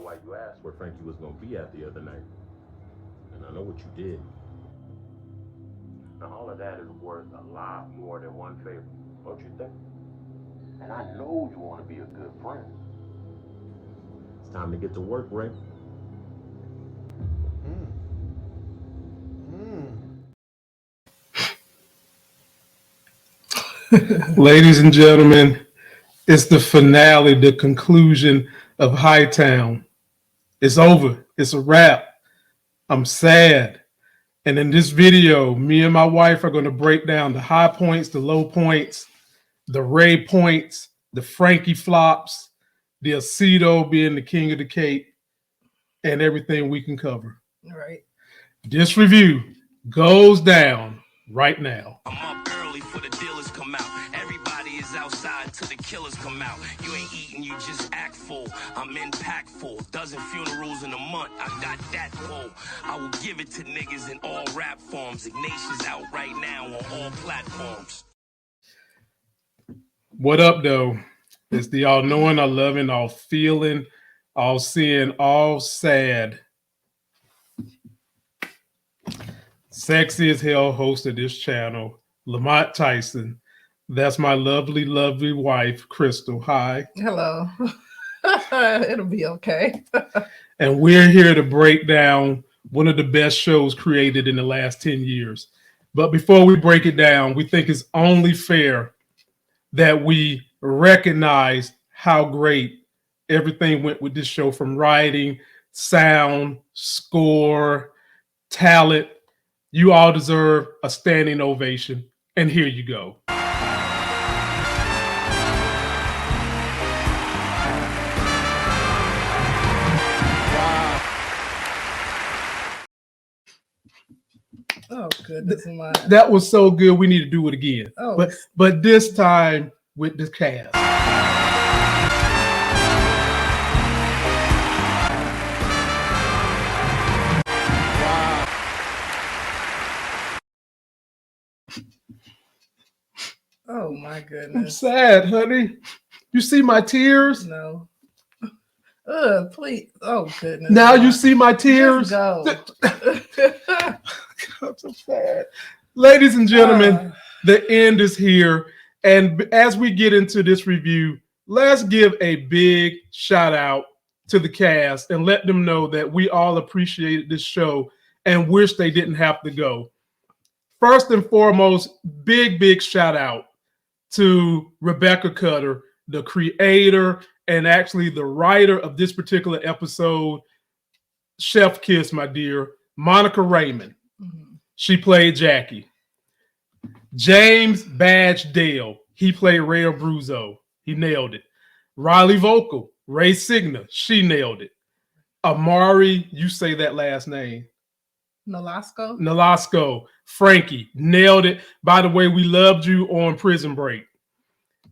know why you asked where Frankie was going to be at the other night. And I know what you did. Now, all of that is worth a lot more than one favor, don't you think? And I know you want to be a good friend. It's time to get to work, Ray. Ladies and gentlemen, it's the finale, the conclusion of Hightown. It's over. It's a wrap. I'm sad. And in this video, me and my wife are going to break down the high points, the low points, the Ray points, the Frankie flops, the Osito being the king of the Cape, and everything we can cover. All right. This review goes down right now. I'm up early for the dealers come out. Everybody is outside till the killers come out. You ain't eating, you just act full. I'm impactful. Dozen funerals in a month. I got that pull. I will give it to niggas in all rap forms. Ignatius out right now on all platforms. What up, though? It's the all knowing, all loving, all feeling, all seeing, all sad. Sexy as hell host of this channel, Lamont Tyson. That's my lovely, lovely wife, Crystal. Hi. Hello. It'll be okay. And we're here to break down one of the best shows created in the last 10 years. But before we break it down, we think it's only fair that we recognize how great everything went with this show, from writing, sound, score, talent. You all deserve a standing ovation. And here you go. Oh, goodness. That was so good. We need to do it again. Oh. But this time with the cast. Oh, my I'm goodness. sad, honey. You see my tears? No. Please. Oh, goodness. Now you see my tears? Just go. I'm so sad. Ladies and gentlemen, the end is here. And as we get into this review, let's give a big shout out to the cast and let them know that we all appreciated this show and wish they didn't have to go. First and foremost, big shout out to Rebecca Cutter, the creator and actually the writer of this particular episode. Chef kiss, my dear. Monica Raymond. Mm-hmm. She played Jackie. James Badge Dale. He played Ray Abruzzo. He nailed it. Riley Vocal. Ray Signa. She nailed it. Amari, you say that last name. Nolasco. Frankie, nailed it. By the way, we loved you on Prison Break.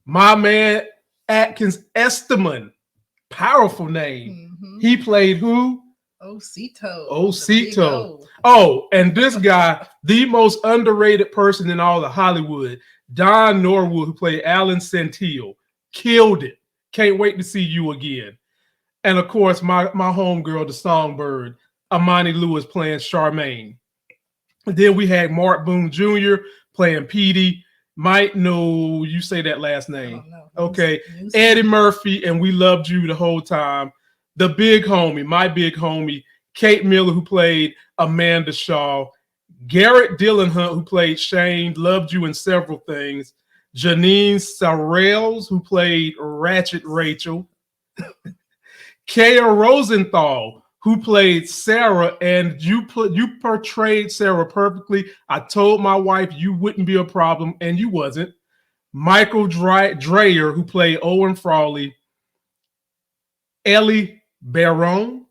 My man, Atkins Esteman. Powerful name. Mm-hmm. He played who? Osito. Oh, and this guy, the most underrated person in all of Hollywood, Don Norwood, who played Alan Santillo, killed it. Can't wait to see you again. And of course, my homegirl, the Songbird, Amani Lewis playing Charmaine. And then we had Mark Boone Jr. playing Petey. Might know you say that last name. Okay. Eddie Murphy, and we loved you the whole time. The big homie, my big homie, Kate Miller, who played Amanda Shaw. Garrett Dillonhunt, who played Shane, loved you in several things. Janine Sorrells, who played Ratchet Rachel. Kaya Rosenthal, who played Sarah, and you portrayed Sarah perfectly. I told my wife you wouldn't be a problem, and you wasn't. Michael Dreyer, who played Owen Frawley. Ellie Barone,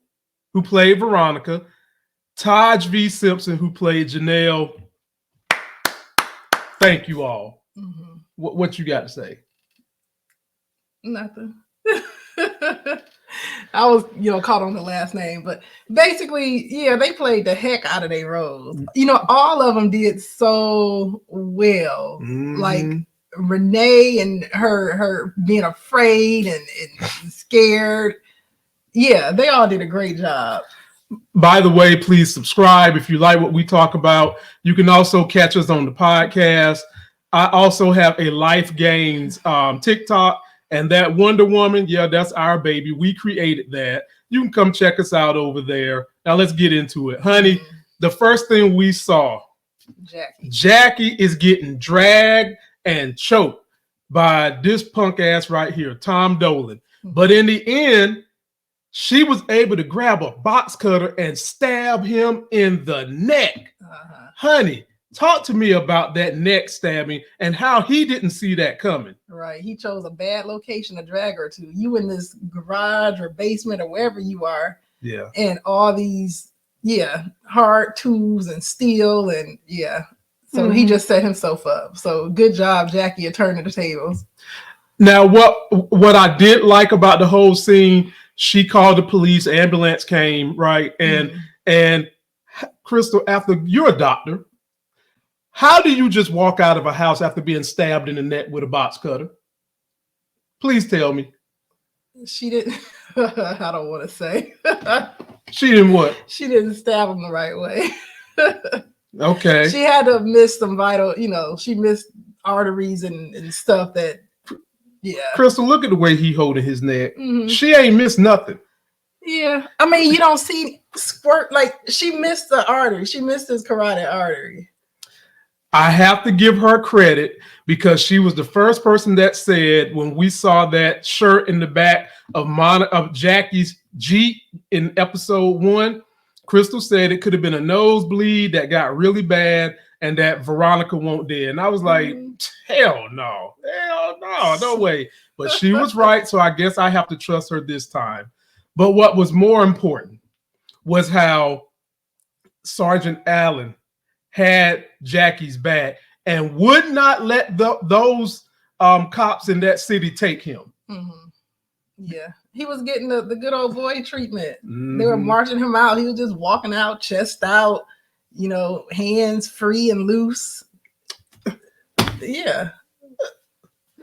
who played Veronica. Taj V. Simpson, who played Janelle. Thank you all. Mm-hmm. What you got to say? Nothing. I was, caught on the last name, but basically, yeah, they played the heck out of their roles. All of them did so well. Mm-hmm. Like Renee and her being afraid and scared. Yeah, they all did a great job. By the way, please subscribe if you like what we talk about. You can also catch us on the podcast. I also have a Life Gains TikTok, and that Wonder Woman, yeah, that's our baby. We created that. You can come check us out over there. Now let's get into it. Honey, the first thing we saw, Jackie is getting dragged and choked by this punk ass right here, Tom Dolan. But in the end, she was able to grab a box cutter and stab him in the neck. Honey, talk to me about that neck stabbing and how he didn't see that coming. Right. He chose a bad location to drag her to. You in this garage or basement or wherever you are. Yeah. And all these, hard tools and steel and So he just set himself up. So good job, Jackie, at turning the tables. Now, what I did like about the whole scene, she called the police, ambulance came, right? And Crystal, after you're a doctor, how do you just walk out of a house after being stabbed in the neck with a box cutter? Please tell me. She didn't. I don't want to say. She didn't what? She didn't stab him the right way. Okay. She had to miss some vital, she missed arteries and stuff that, Crystal, look at the way he holding his neck. She ain't missed nothing. Yeah. I mean, you don't see squirt, like she missed the artery. She missed his carotid artery. I have to give her credit because she was the first person that said when we saw that shirt in the back of Jackie's Jeep in episode 1, Crystal said it could have been a nosebleed that got really bad and that Veronica won't dead. And I was like, hell no, no way. But she was right. So I guess I have to trust her this time. But what was more important was how Sergeant Allen had Jackie's back and would not let those cops in that city take him. Yeah, he was getting the good old boy treatment. They were marching him out. He was just walking out, chest out, hands free and loose. Yeah.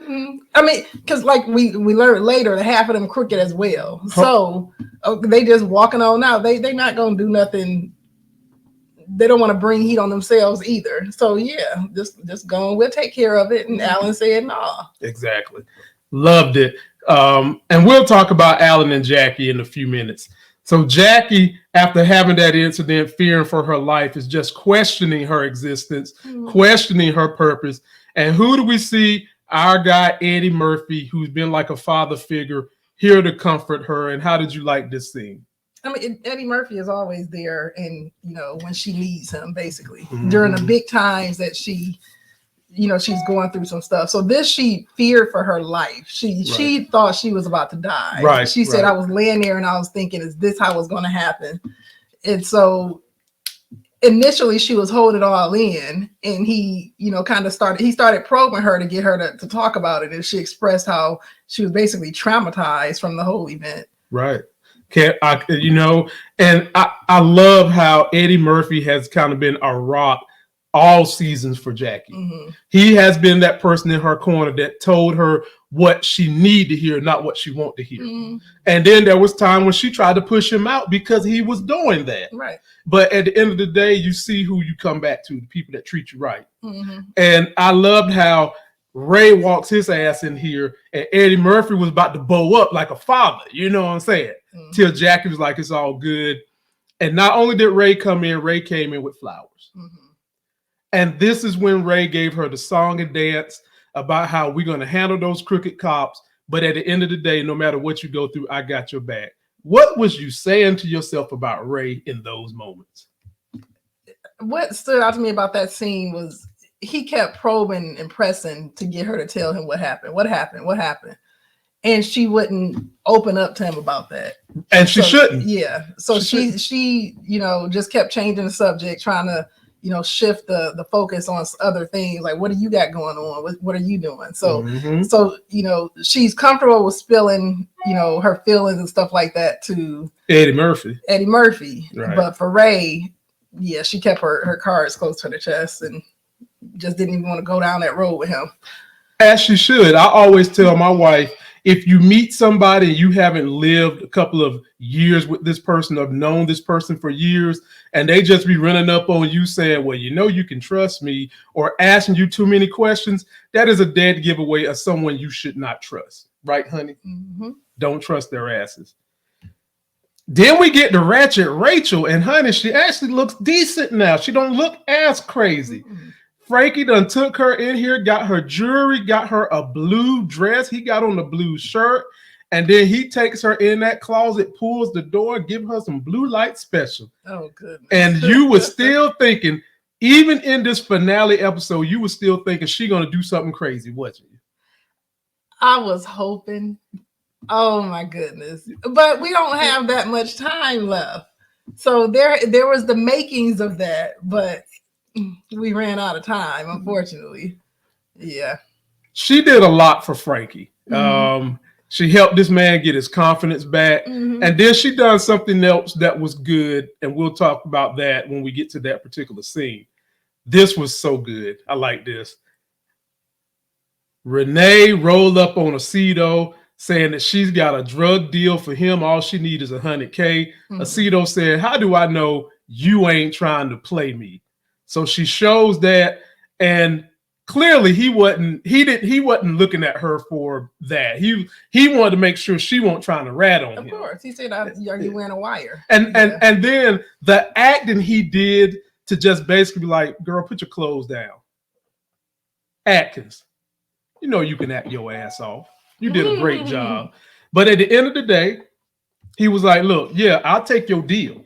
I mean, because like we learned later, half of them crooked as well. So they just walking on out. They not gonna do nothing. They don't want to bring heat on themselves either. So yeah, just go. We'll take care of it. And Alan said, "Nah." Exactly. Loved it. And we'll talk about Alan and Jackie in a few minutes. So Jackie, after having that incident, fearing for her life, is just questioning her existence, questioning her purpose. And who do we see? Our guy, Eddie Murphy, who's been like a father figure, here to comfort her. And how did you like this scene? I mean, Eddie Murphy is always there, and when she needs him, basically during the big times that she, she's going through some stuff. So this, she feared for her life. She thought she was about to die. Right. She said, "I was laying there and I was thinking, is this how it's going to happen?" And so initially she was holding it all in, and he, kind of started probing her to get her to talk about it, and she expressed how she was basically traumatized from the whole event. Right. And I love how Eddie Murphy has kind of been a rock all seasons for Jackie. He has been that person in her corner that told her what she need to hear, not what she want to hear. And then there was time when she tried to push him out because he was doing that. Right. But at the end of the day, you see who you come back to, the people that treat you right. And I loved how Ray walks his ass in here and Eddie Murphy was about to bow up like a father. You know what I'm saying? Till Jackie was like, it's all good. And not only did Ray come in, Ray came in with flowers. And this is when Ray gave her the song and dance about how we're going to handle those crooked cops. But at the end of the day, no matter what you go through, I got your back. What was you saying to yourself about Ray in those moments? What stood out to me about that scene was he kept probing and pressing to get her to tell him what happened. What happened? And she wouldn't open up to him about that. And she shouldn't. Yeah. So she just kept changing the subject, trying to, shift the focus on other things. Like, what do you got going on? What are you doing? So, she's comfortable with spilling, her feelings and stuff like that to Eddie Murphy. Right. But for Ray, she kept her cards close to her chest and just didn't even want to go down that road with him. As she should. I always tell my wife, if you meet somebody and you haven't lived a couple of years with this person or known this person for years, and they just be running up on you saying, well, you can trust me, or asking you too many questions, that is a dead giveaway of someone you should not trust. Right, honey? Mm-hmm. Don't trust their asses. Then we get to Ratchet Rachel, and honey, she actually looks decent now. She don't look as crazy. Mm-hmm. Frankie done took her in here, got her jewelry, got her a blue dress. He got on the blue shirt, and then he takes her in that closet, pulls the door, give her some blue light special. Oh, goodness. And you were still thinking, even in this finale episode, you were still thinking she gonna do something crazy, wasn't you? I was hoping. Oh my goodness. But we don't have that much time left. So there was the makings of that, but we ran out of time, unfortunately. Yeah. She did a lot for Frankie. Mm-hmm. She helped this man get his confidence back. Mm-hmm. And then she done something else that was good. And we'll talk about that when we get to that particular scene. This was so good. I like this. Renee rolled up on Osito saying that she's got a drug deal for him. All she needs is $100K. Mm-hmm. Osito said, how do I know you ain't trying to play me? So she shows that, and clearly he wasn't looking at her for that. He wanted to make sure she wasn't trying to rat on him. Of course. He said, are you wearing a wire? And then the acting he did to just basically be like, girl, put your clothes down. Atkins, you can act your ass off. You did a great job. But at the end of the day, he was like, look, yeah, I'll take your deal,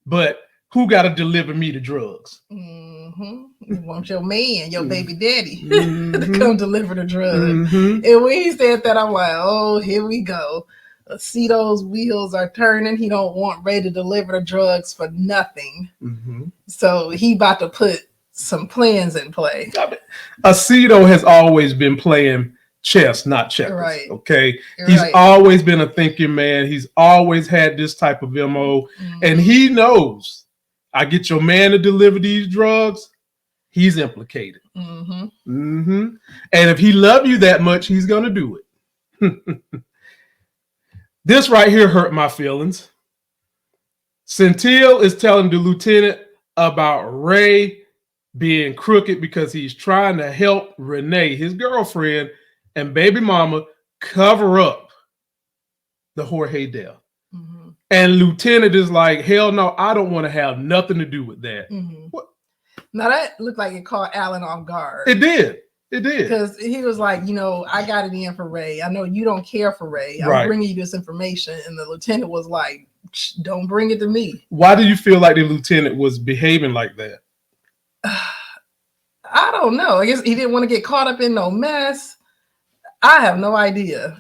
but who got to deliver me the drugs? Mm-hmm. You want your man, your baby daddy, mm-hmm. to come deliver the drugs. Mm-hmm. And when he said that, I'm like, oh, here we go. Osito's wheels are turning. He don't want Ray to deliver the drugs for nothing. Mm-hmm. So he about to put some plans in play. Osito has always been playing chess, not checkers. Right. Okay. He's always been a thinking man. He's always had this type of MO. Mm-hmm. And he knows, I get your man to deliver these drugs, he's implicated. Mm-hmm. Mm-hmm. And if he loves you that much, he's going to do it. This right here hurt my feelings. Centil is telling the lieutenant about Ray being crooked because he's trying to help Renee, his girlfriend, and baby mama cover up the Jorge death. Mm-hmm. And Lieutenant is like, hell no, I don't want to have nothing to do with that. Mm-hmm. What? Now that looked like it caught Alan off guard. It did. Because he was like, I got it in for Ray. I know you don't care for Ray. I'm bringing you this information. And the lieutenant was like, don't bring it to me. Why do you feel like the lieutenant was behaving like that? I don't know. I guess he didn't want to get caught up in no mess. I have no idea.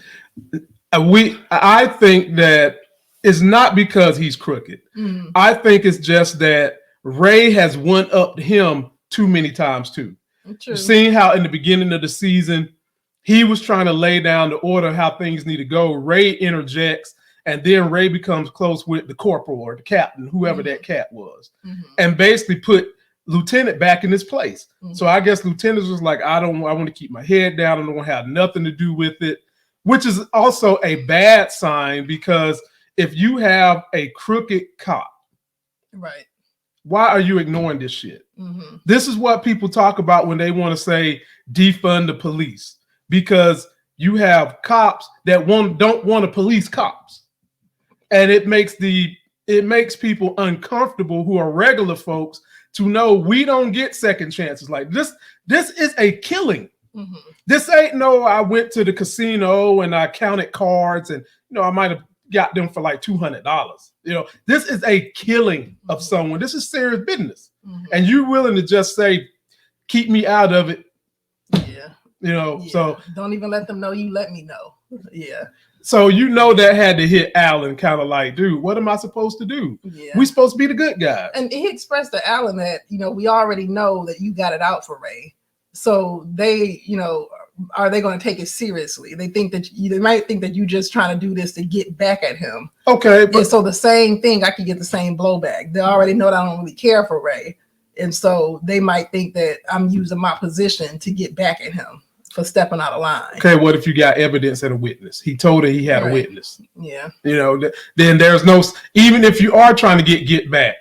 I think that it's not because he's crooked. Mm-hmm. I think it's just that Ray has one-upped him too many times too. True. You've seen how in the beginning of the season, he was trying to lay down the order how things need to go. Ray interjects, and then Ray becomes close with the corporal or the captain, whoever that cat was, and basically put Lieutenant back in his place. So I guess Lieutenant was like, I want to keep my head down. I don't want to have nothing to do with it, which is also a bad sign, because if you have a crooked cop, right, why are you ignoring this shit? Mm-hmm. This is what people talk about when they want to say defund the police, because you have cops that don't want to police cops, and it makes people uncomfortable who are regular folks to know we don't get second chances like this. This is a killing. Mm-hmm. This ain't no, I went to the casino and I counted cards and I might have got them for like $200. This is a killing of someone. This is serious business. Mm-hmm. And you're willing to just say, keep me out of it. Yeah. So don't even let them know you let me know. Yeah. So that had to hit Alan, kind of like, dude, what am I supposed to do? Yeah. We supposed to be the good guys. And he expressed to Alan that, we already know that you got it out for Ray. So they, are they going to take it seriously? They might think that you just trying to do this to get back at him. Okay. And so the same thing, I could get the same blowback. They already know that I don't really care for Ray. And so they might think that I'm using my position to get back at him. for stepping out of line. Okay, what if you got evidence and a witness? He told her he had a witness. Yeah. You know, then there's no, even if you are trying to get back,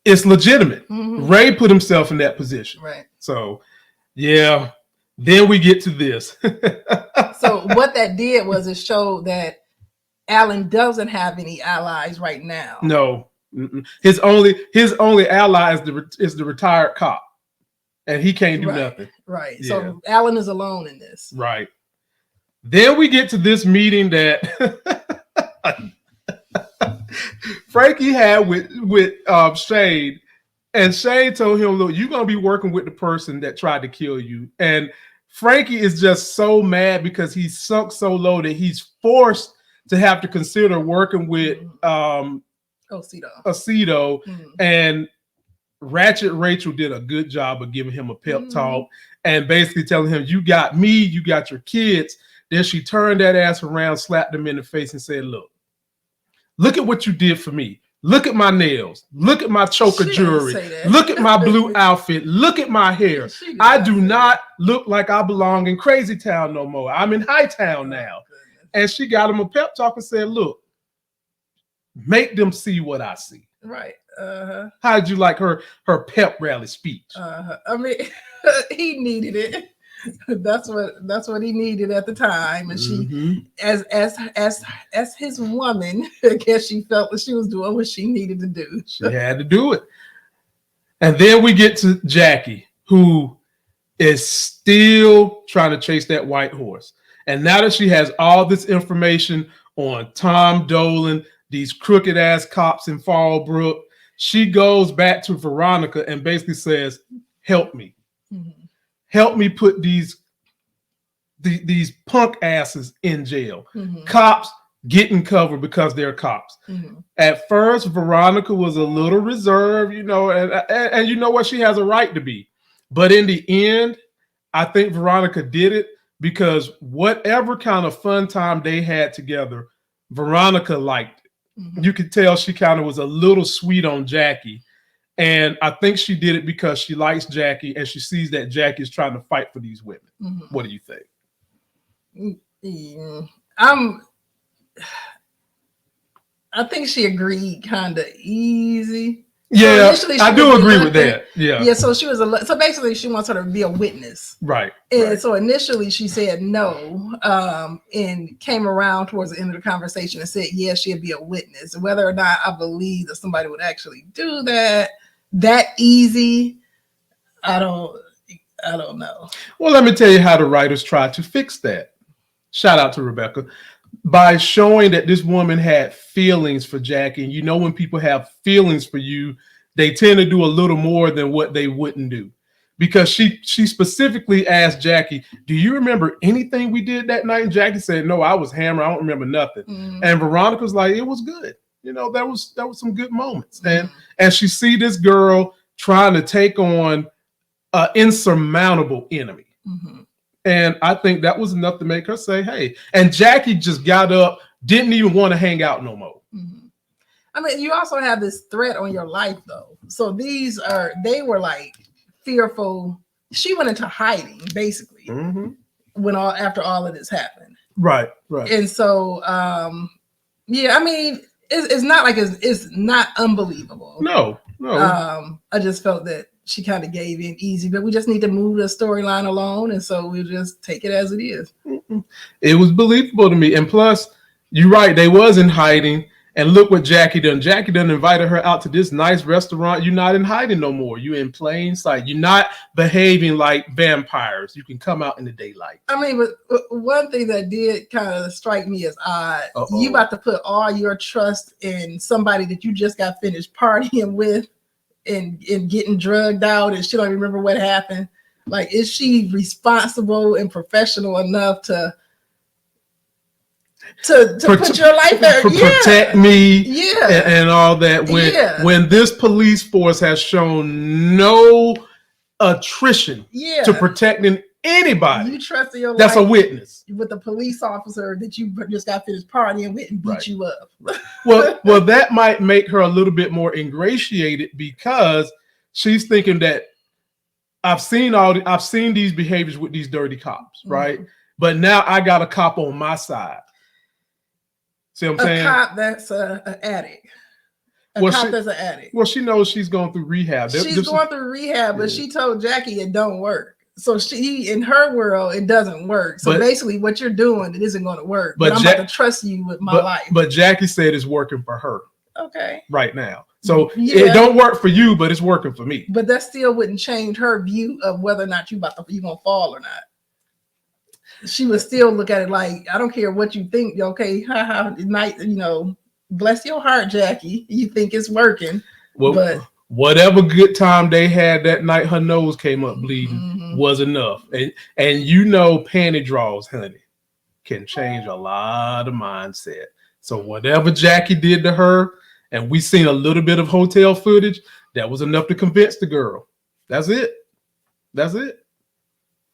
it's legitimate. Ray put himself in that position. Right. So, yeah. Then we get to this. So what that did was it showed that Alan doesn't have any allies right now. No. His only ally is the retired cop. And he can't do nothing. Right. Yeah. So Alan is alone in this. Right. Then we get to this meeting that Frankie had with Shane, and Shane told him, "Look, you're gonna be working with the person that tried to kill you." And Frankie is just so mad because he's sunk so low that he's forced to have to consider working with Osito. And Ratchet Rachel did a good job of giving him a pep talk and basically telling him, "You got me, you got your kids." Then she turned that ass around, slapped him in the face, and said, Look at what you did for me. Look at my nails. Look at my choker jewelry. Look at my blue outfit. Look at my hair. I do not look like I belong in Crazy Town no more. I'm in Hightown now." And she got him a pep talk and said, "Look, make them see what I see." Right. How did you like her pep rally speech? I mean, he needed it. That's what he needed at the time, and she, as his woman, I guess she felt that she was doing what she needed to do. She had to do it. And then we get to Jackie, who is still trying to chase that white horse. And now that she has all this information on Tom Dolan, these crooked ass cops in Fallbrook, she goes back to Veronica and basically says, "Help me. Help me put these punk asses in jail." Cops getting covered because they're cops. At first, Veronica was a little reserved, you know, and you know what? She has a right to be. But in the end, I think Veronica did it because whatever kind of fun time they had together, Veronica liked it. You could tell she kind of was a little sweet on Jackie. And I think she did it because she likes Jackie and she sees that Jackie is trying to fight for these women. What do you think? I think she agreed kind of easy. Yeah, so I do agree with that. Yeah. So she was so basically she wants her to be a witness. Right. And so initially she said no, and came around towards the end of the conversation and said, yes, she'd be a witness. Whether or not I believe that somebody would actually do that easy, I don't know. Well, let me tell you how the writers tried to fix that. Shout out to Rebecca. By showing that this woman had feelings for Jackie. And you know, when people have feelings for you, they tend to do a little more than what they wouldn't do. Because she specifically asked Jackie, "Do you remember anything we did that night?" And Jackie said, "No, I was hammered. I don't remember nothing." And Veronica was like, "It was good. You know, that was some good moments." And she see this girl trying to take on an insurmountable enemy. And I think that was enough to make her say, "Hey." And Jackie just got up, didn't even want to hang out no more. I mean, you also have this threat on your life, though. So they were like fearful. She went into hiding, basically, after all of this happened. Right. And so, yeah, I mean, it's not like it's not unbelievable. No. I just felt that she kind of gave in easy, but we just need to move the storyline along, and so we'll just take it as it is. It was believable to me, and plus, you're right, they was in hiding, and look what Jackie done. Jackie done invited her out to this nice restaurant. You're not in hiding no more. You're in plain sight. You're not behaving like vampires. You can come out in the daylight. I mean, but one thing that did kind of strike me as odd, you about to put all your trust in somebody that you just got finished partying with, and getting drugged out, and she don't remember what happened. Like, is she responsible and professional enough to put your life there? Protect me, and all that. When this police force has shown no attrition to protecting anybody, you trust your life. That's a witness with a police officer that you just got finished partying with and beat you up. well, that might make her a little bit more ingratiated because she's thinking that I've seen these behaviors with these dirty cops, right? Mhm. But now I got a cop on my side. See what I'm saying? A cop that's an addict. That's an addict. Well, she knows she's going through rehab. She's going through rehab, but she told Jackie it don't work. So she, in her world, it doesn't work. So basically, what you're doing, it isn't going to work. But I'm about to trust you with my life. But Jackie said it's working for her. Okay. Right now. So it don't work for you, but it's working for me. But that still wouldn't change her view of whether or not you gonna fall or not. She would still look at it like, I don't care what you think. Okay, night, bless your heart, Jackie. You think it's working. Well, but whatever good time they had that night, her nose came up bleeding was enough. And panty draws, honey, can change a lot of mindset. So whatever Jackie did to her, and we seen a little bit of hotel footage, that was enough to convince the girl. That's it.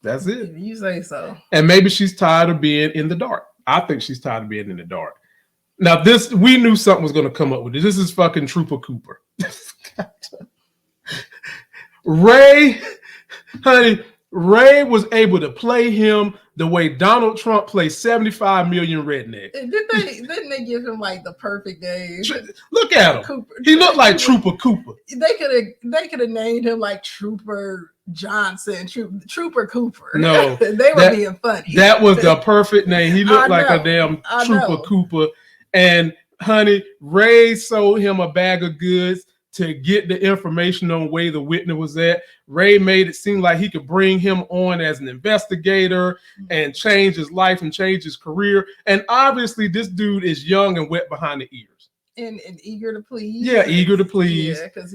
You say so. And maybe she's tired of being in the dark. I think she's tired of being in the dark. Now, we knew something was going to come up with this. This is fucking Trooper Cooper. Ray was able to play him the way Donald Trump plays 75 million rednecks. Didn't they give him like the perfect name? Look at him. Cooper. He looked like Trooper Cooper. They could have named him like Trooper Johnson, Trooper Cooper. No, they were being funny. That was the perfect name. He looked like a damn Trooper Cooper. And honey, Ray sold him a bag of goods to get the information on where the witness was at. Ray made it seem like he could bring him on as an investigator and change his life and change his career. And obviously, this dude is young and wet behind the ears. And eager to please. Yeah, eager to please. Yeah, because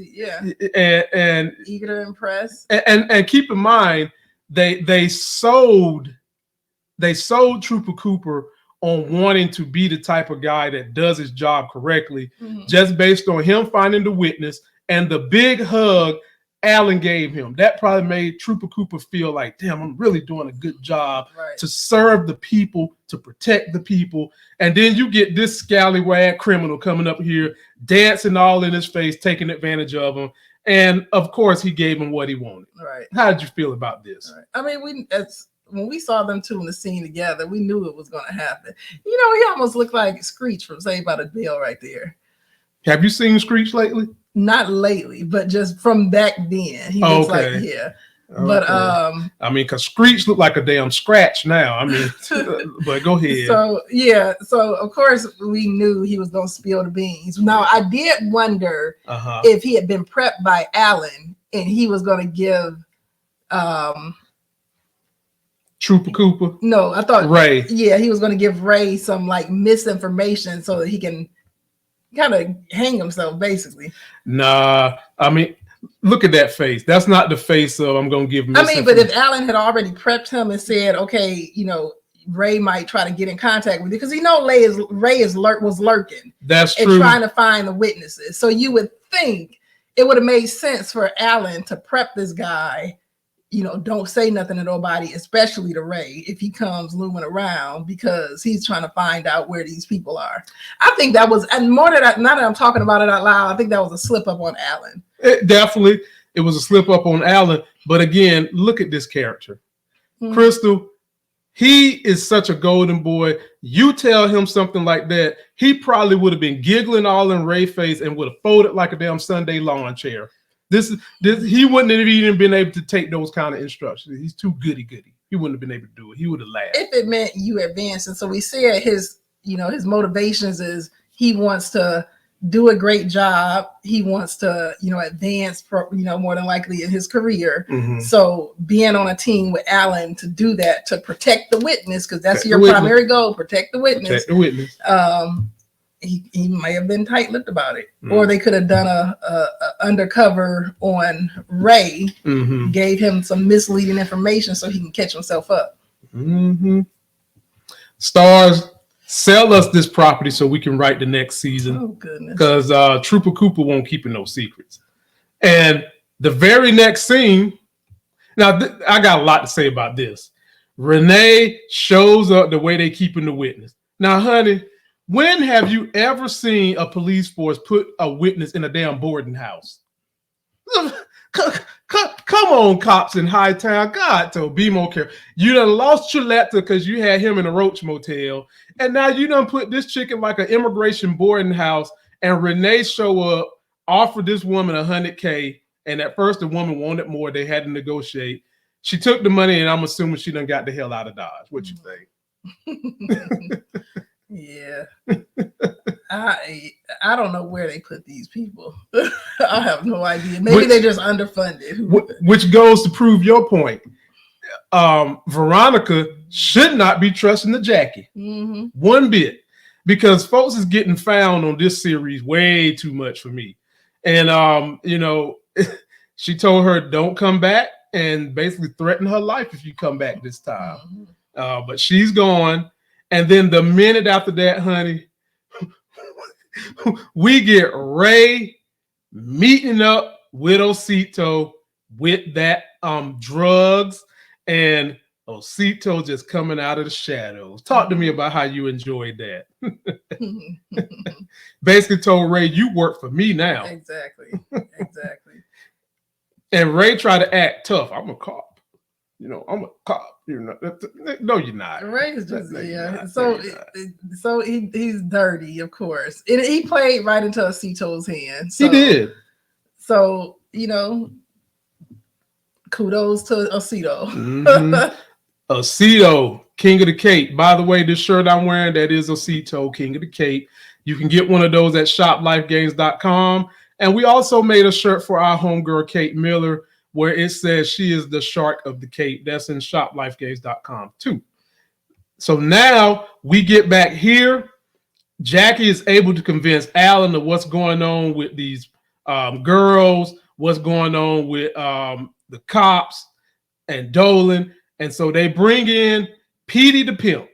and eager to impress. And keep in mind, they sold Trooper Cooper on wanting to be the type of guy that does his job correctly, just based on him finding the witness and the big hug Alan gave him. That probably made Trooper Cooper feel like, damn, I'm really doing a good job to serve the people, to protect the people. And then you get this scallywag criminal coming up here, dancing all in his face, taking advantage of him. And of course, he gave him what he wanted. Right. How did you feel about this? Right. I mean, when we saw them two in the scene together, we knew it was going to happen. He almost looked like Screech from Saved by the Bell right there. Have you seen Screech lately? Not lately, but just from back then. He looks like, But I mean, because Screech looked like a damn scratch now. I mean, but go ahead. So of course we knew he was going to spill the beans. Now I did wonder if he had been prepped by Alan and he was going to give Trooper Cooper? No, I thought Ray. Yeah, he was going to give Ray some like misinformation so that he can kind of hang himself, basically. Nah, I mean, look at that face. That's not the face of I'm going to give misinformation. I mean, but if Alan had already prepped him and said, okay, Ray might try to get in contact with you because Ray was lurking. That's true. And trying to find the witnesses. So you would think it would have made sense for Alan to prep this guy. Don't say nothing to nobody, especially to Ray, if he comes looming around because he's trying to find out where these people are. I think that was, and now that I'm talking about it out loud, I think that was a slip up on Alan. It was a slip up on Alan. But again, look at this character. Crystal, he is such a golden boy. You tell him something like that, he probably would have been giggling all in Ray's face and would have folded like a damn Sunday lawn chair. This he wouldn't have even been able to take those kind of instructions. He's too goody. He wouldn't have been able to do it. He would have laughed. If it meant you advancing. So we said his motivations is he wants to do a great job. He wants to, advance, more than likely in his career. So being on a team with Alan to do that, to protect the witness, because that's your primary goal, protect the witness. Protect the witness. He may have been tight-lipped about it, or they could have done a undercover on Ray, gave him some misleading information so he can catch himself up. Stars, sell us this property so we can write the next season. Oh goodness! Because Trooper Cooper won't keep no secrets. And the very next scene. Now I got a lot to say about this. Renee shows up the way they keeping the witness. Now, honey. When have you ever seen a police force put a witness in a damn boarding house? Come on, cops in Hightown. God, to be more careful. You done lost Chuleta because you had him in a roach motel. And now you done put this chick in like an immigration boarding house. And Renee show up, offer this woman $100K. And at first the woman wanted more. They had to negotiate. She took the money, and I'm assuming she done got the hell out of Dodge. What you think? Yeah. I don't know where they put these people. I have no idea. Maybe they're just underfunded. Which goes to prove your point. Veronica should not be trusting the Jackie one bit, because folks is getting found on this series way too much for me. And she told her don't come back and basically threatened her life if you come back this time. But she's gone. And then the minute after that, honey, we get Ray meeting up with Osito with that drugs, and Osito just coming out of the shadows. Talk to me about how you enjoyed that. Basically told Ray, you work for me now. Exactly. And Ray tried to act tough. I'm a cop. I'm a cop. No, you're not. Ray is just So he's dirty, of course. And he played right into Osito's hand. So, he did. So kudos to Osito. Osito, King of the Cape. By the way, this shirt I'm wearing, that is Osito, King of the Cape. You can get one of those at shoplifegames.com. And we also made a shirt for our homegirl, Kate Miller, where it says she is the shark of the Cape. That's in shoplifegames.com too. So now we get back here. Jackie is able to convince Alan of what's going on with these girls, what's going on with the cops and Dolan. And so they bring in Petey the Pimp.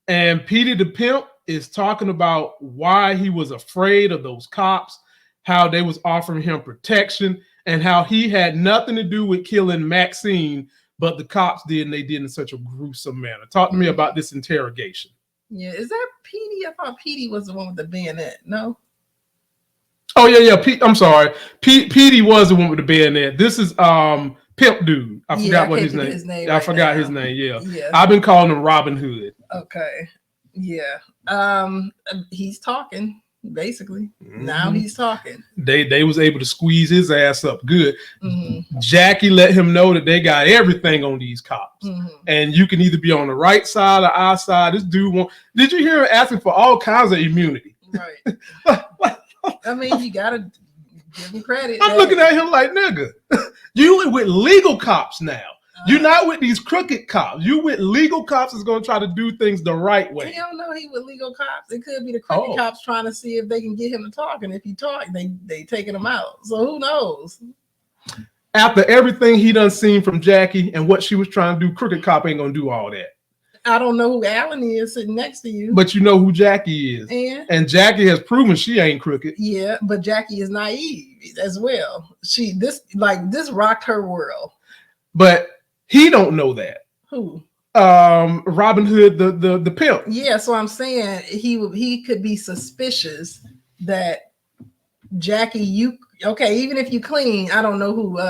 And Petey the Pimp is talking about why he was afraid of those cops, how they was offering him protection, and how he had nothing to do with killing Maxine, but the cops did, and they did in such a gruesome manner. Talk to me about this interrogation. Yeah, is that Petey? I thought Petey was the one with the bayonet. No? Oh, yeah. I'm sorry. Petey was the one with the bayonet. This is Pimp Dude. I forgot what his name. I forgot his name, yeah. I've been calling him Robin Hood. Okay. Yeah. He's talking. Basically, now he's talking. They was able to squeeze his ass up good. Jackie let him know that they got everything on these cops, and you can either be on the right side or our side. This dude did you hear him asking for all kinds of immunity? Right. I mean, you gotta give him credit. I'm looking at him like, nigga, you with legal cops now. You're not with these crooked cops. You with legal cops that's going to try to do things the right way. He don't know he with legal cops. It could be the crooked cops trying to see if they can get him to talk. And if he talk, they taking him out. So who knows? After everything he done seen from Jackie and what she was trying to do, crooked cop ain't going to do all that. I don't know who Alan is sitting next to you. But you know who Jackie is. And Jackie has proven she ain't crooked. Yeah, but Jackie is naive as well. This rocked her world. But he don't know that. Who? Robin Hood, the pimp. Yeah, so I'm saying he could be suspicious that Jackie, even if you clean, I don't know who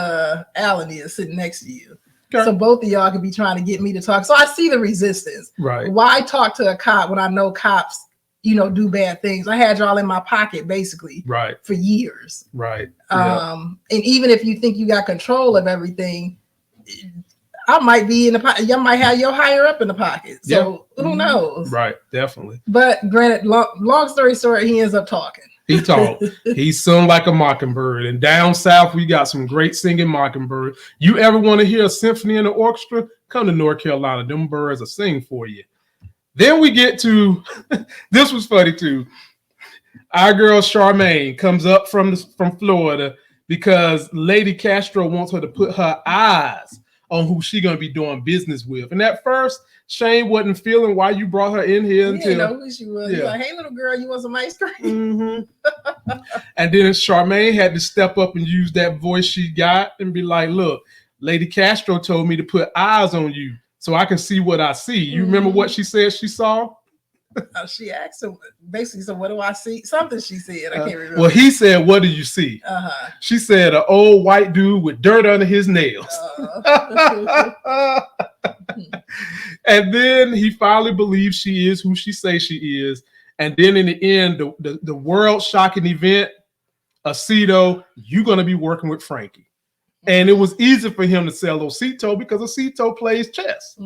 Alan is sitting next to you. Okay. So both of y'all could be trying to get me to talk. So I see the resistance. Right. Why talk to a cop when I know cops, do bad things? I had y'all in my pocket basically. Right. For years. Right. And even if you think you got control of everything, I might be in the pocket. Y'all might have your higher up in the pocket. So who knows? Right, definitely. But granted, long story short, he ends up talking. He talked. He sung like a mockingbird. And down south, we got some great singing mockingbird. You ever want to hear a symphony in the orchestra? Come to North Carolina. Them birds will sing for you. Then we get to, this was funny too. Our girl Charmaine comes up from Florida because Lady Castro wants her to put her eyes on who she gonna be doing business with. And at first, Shane wasn't feeling why you brought her in here until. You know who she was. Yeah. Like, hey, little girl, you want some ice cream? And then Charmaine had to step up and use that voice she got and be like, look, Lady Castro told me to put eyes on you so I can see what I see. You remember what she said she saw? She asked him basically, so what do I see? Something she said. I can't remember. Well, he said, what do you see? She said, an old white dude with dirt under his nails. And then he finally believes she is who she says she is. And then in the end, the world shocking event, Osito, you're going to be working with Frankie. And it was easy for him to sell Osito because Osito plays chess.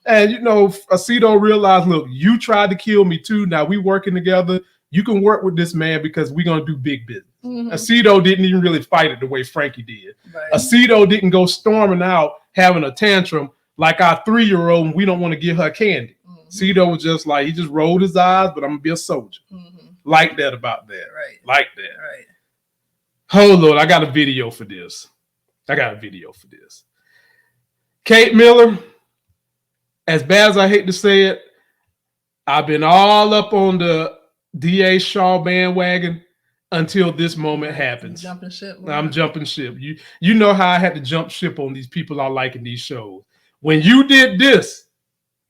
And, you know, Osito realized, look, you tried to kill me too. Now we working together. You can work with this man because we're going to do big business. Osito didn't even really fight it the way Frankie did. Right. Osito didn't go storming out having a tantrum like our 3-year-old and we don't want to give her candy. Osito was just like, he just rolled his eyes, but I'm going to be a soldier. Like that about that. Right. Like that. Right. Oh, Lord, I got a video for this. Kate Miller, as bad as I hate to say it, I've been all up on the DA Shaw bandwagon until this moment happens. Jumping ship. I'm jumping ship. You know how I had to jump ship on these people I like in these shows. When you did this,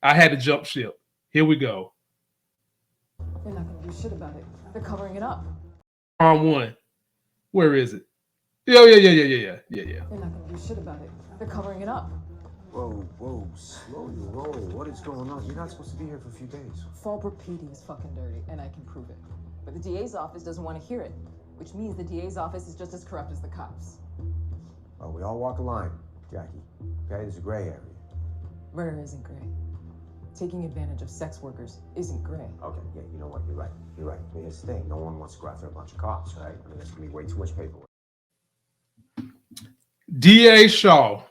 I had to jump ship. Here we go. They're not going to do shit about it. They're covering it up. Arm one. Where is it? Yeah. They're not going to do shit about it. They're covering it up. Whoa, slow your roll. What is going on? You're not supposed to be here for a few days. Fall repeating is fucking dirty, and I can prove it. But the DA's office doesn't want to hear it, which means the DA's office is just as corrupt as the cops. Well, we all walk a line, Jackie. Okay, there's a gray area. Murder isn't gray. Taking advantage of sex workers isn't gray. Okay, yeah, you know what? You're right. I mean, here's the thing. No one wants to go after a bunch of cops, right? I mean, there's going to be way too much paperwork. DA Shaw.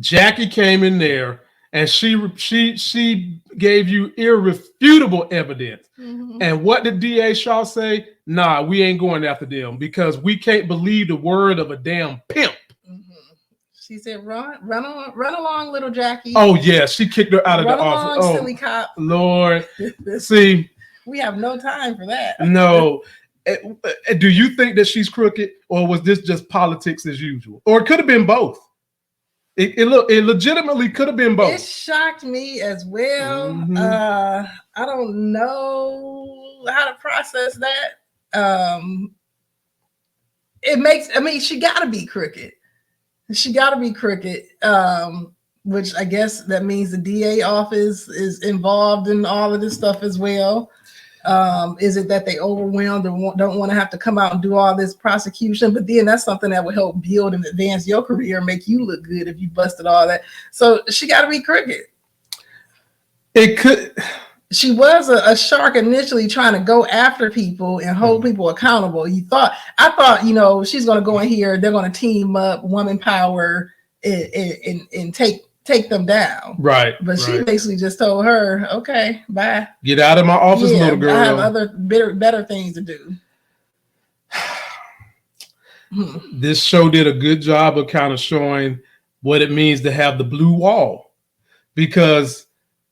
Jackie came in there and she gave you irrefutable evidence. And what did DA Shaw say? Nah, we ain't going after them because we can't believe the word of a damn pimp. She said, run along, little Jackie. Oh, yeah. She kicked her out of the office. Oh, silly cop. Lord. See. We have no time for that. No. Do you think that she's crooked or was this just politics as usual? Or it could have been both. It legitimately could have been both. It shocked me as well. I don't know how to process that. She got to be crooked. Which I guess that means the DA office is involved in all of this stuff as well. Is it that they overwhelmed or don't want to have to come out and do all this prosecution? But then that's something that would help build and advance your career and make you look good if you busted all that. So she got to be crooked. It could. She was a shark initially trying to go after people and hold people accountable. I thought, you know, she's going to go in here. They're going to team up, woman power, and take them down. Right. But she basically just told her, okay, bye. Get out of my office, little girl. I have other better things to do. This show did a good job of kind of showing what it means to have the blue wall, because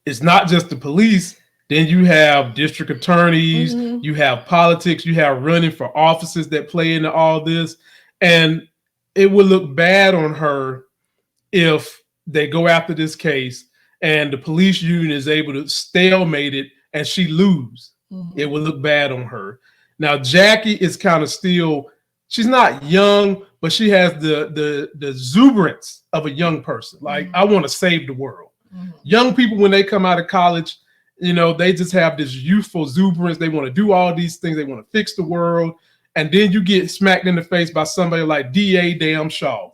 it's not just the police. Then you have district attorneys, you have politics, you have running for offices that play into all this. And it would look bad on her if they go after this case and the police union is able to stalemate it and she lose. It would look bad on her. Now, Jackie is kind of still, she's not young, but she has the exuberance of a young person. Like, I want to save the world. Young people, when they come out of college, you know, they just have this youthful exuberance. They want to do all these things. They want to fix the world. And then you get smacked in the face by somebody like D.A. Damn Shaw.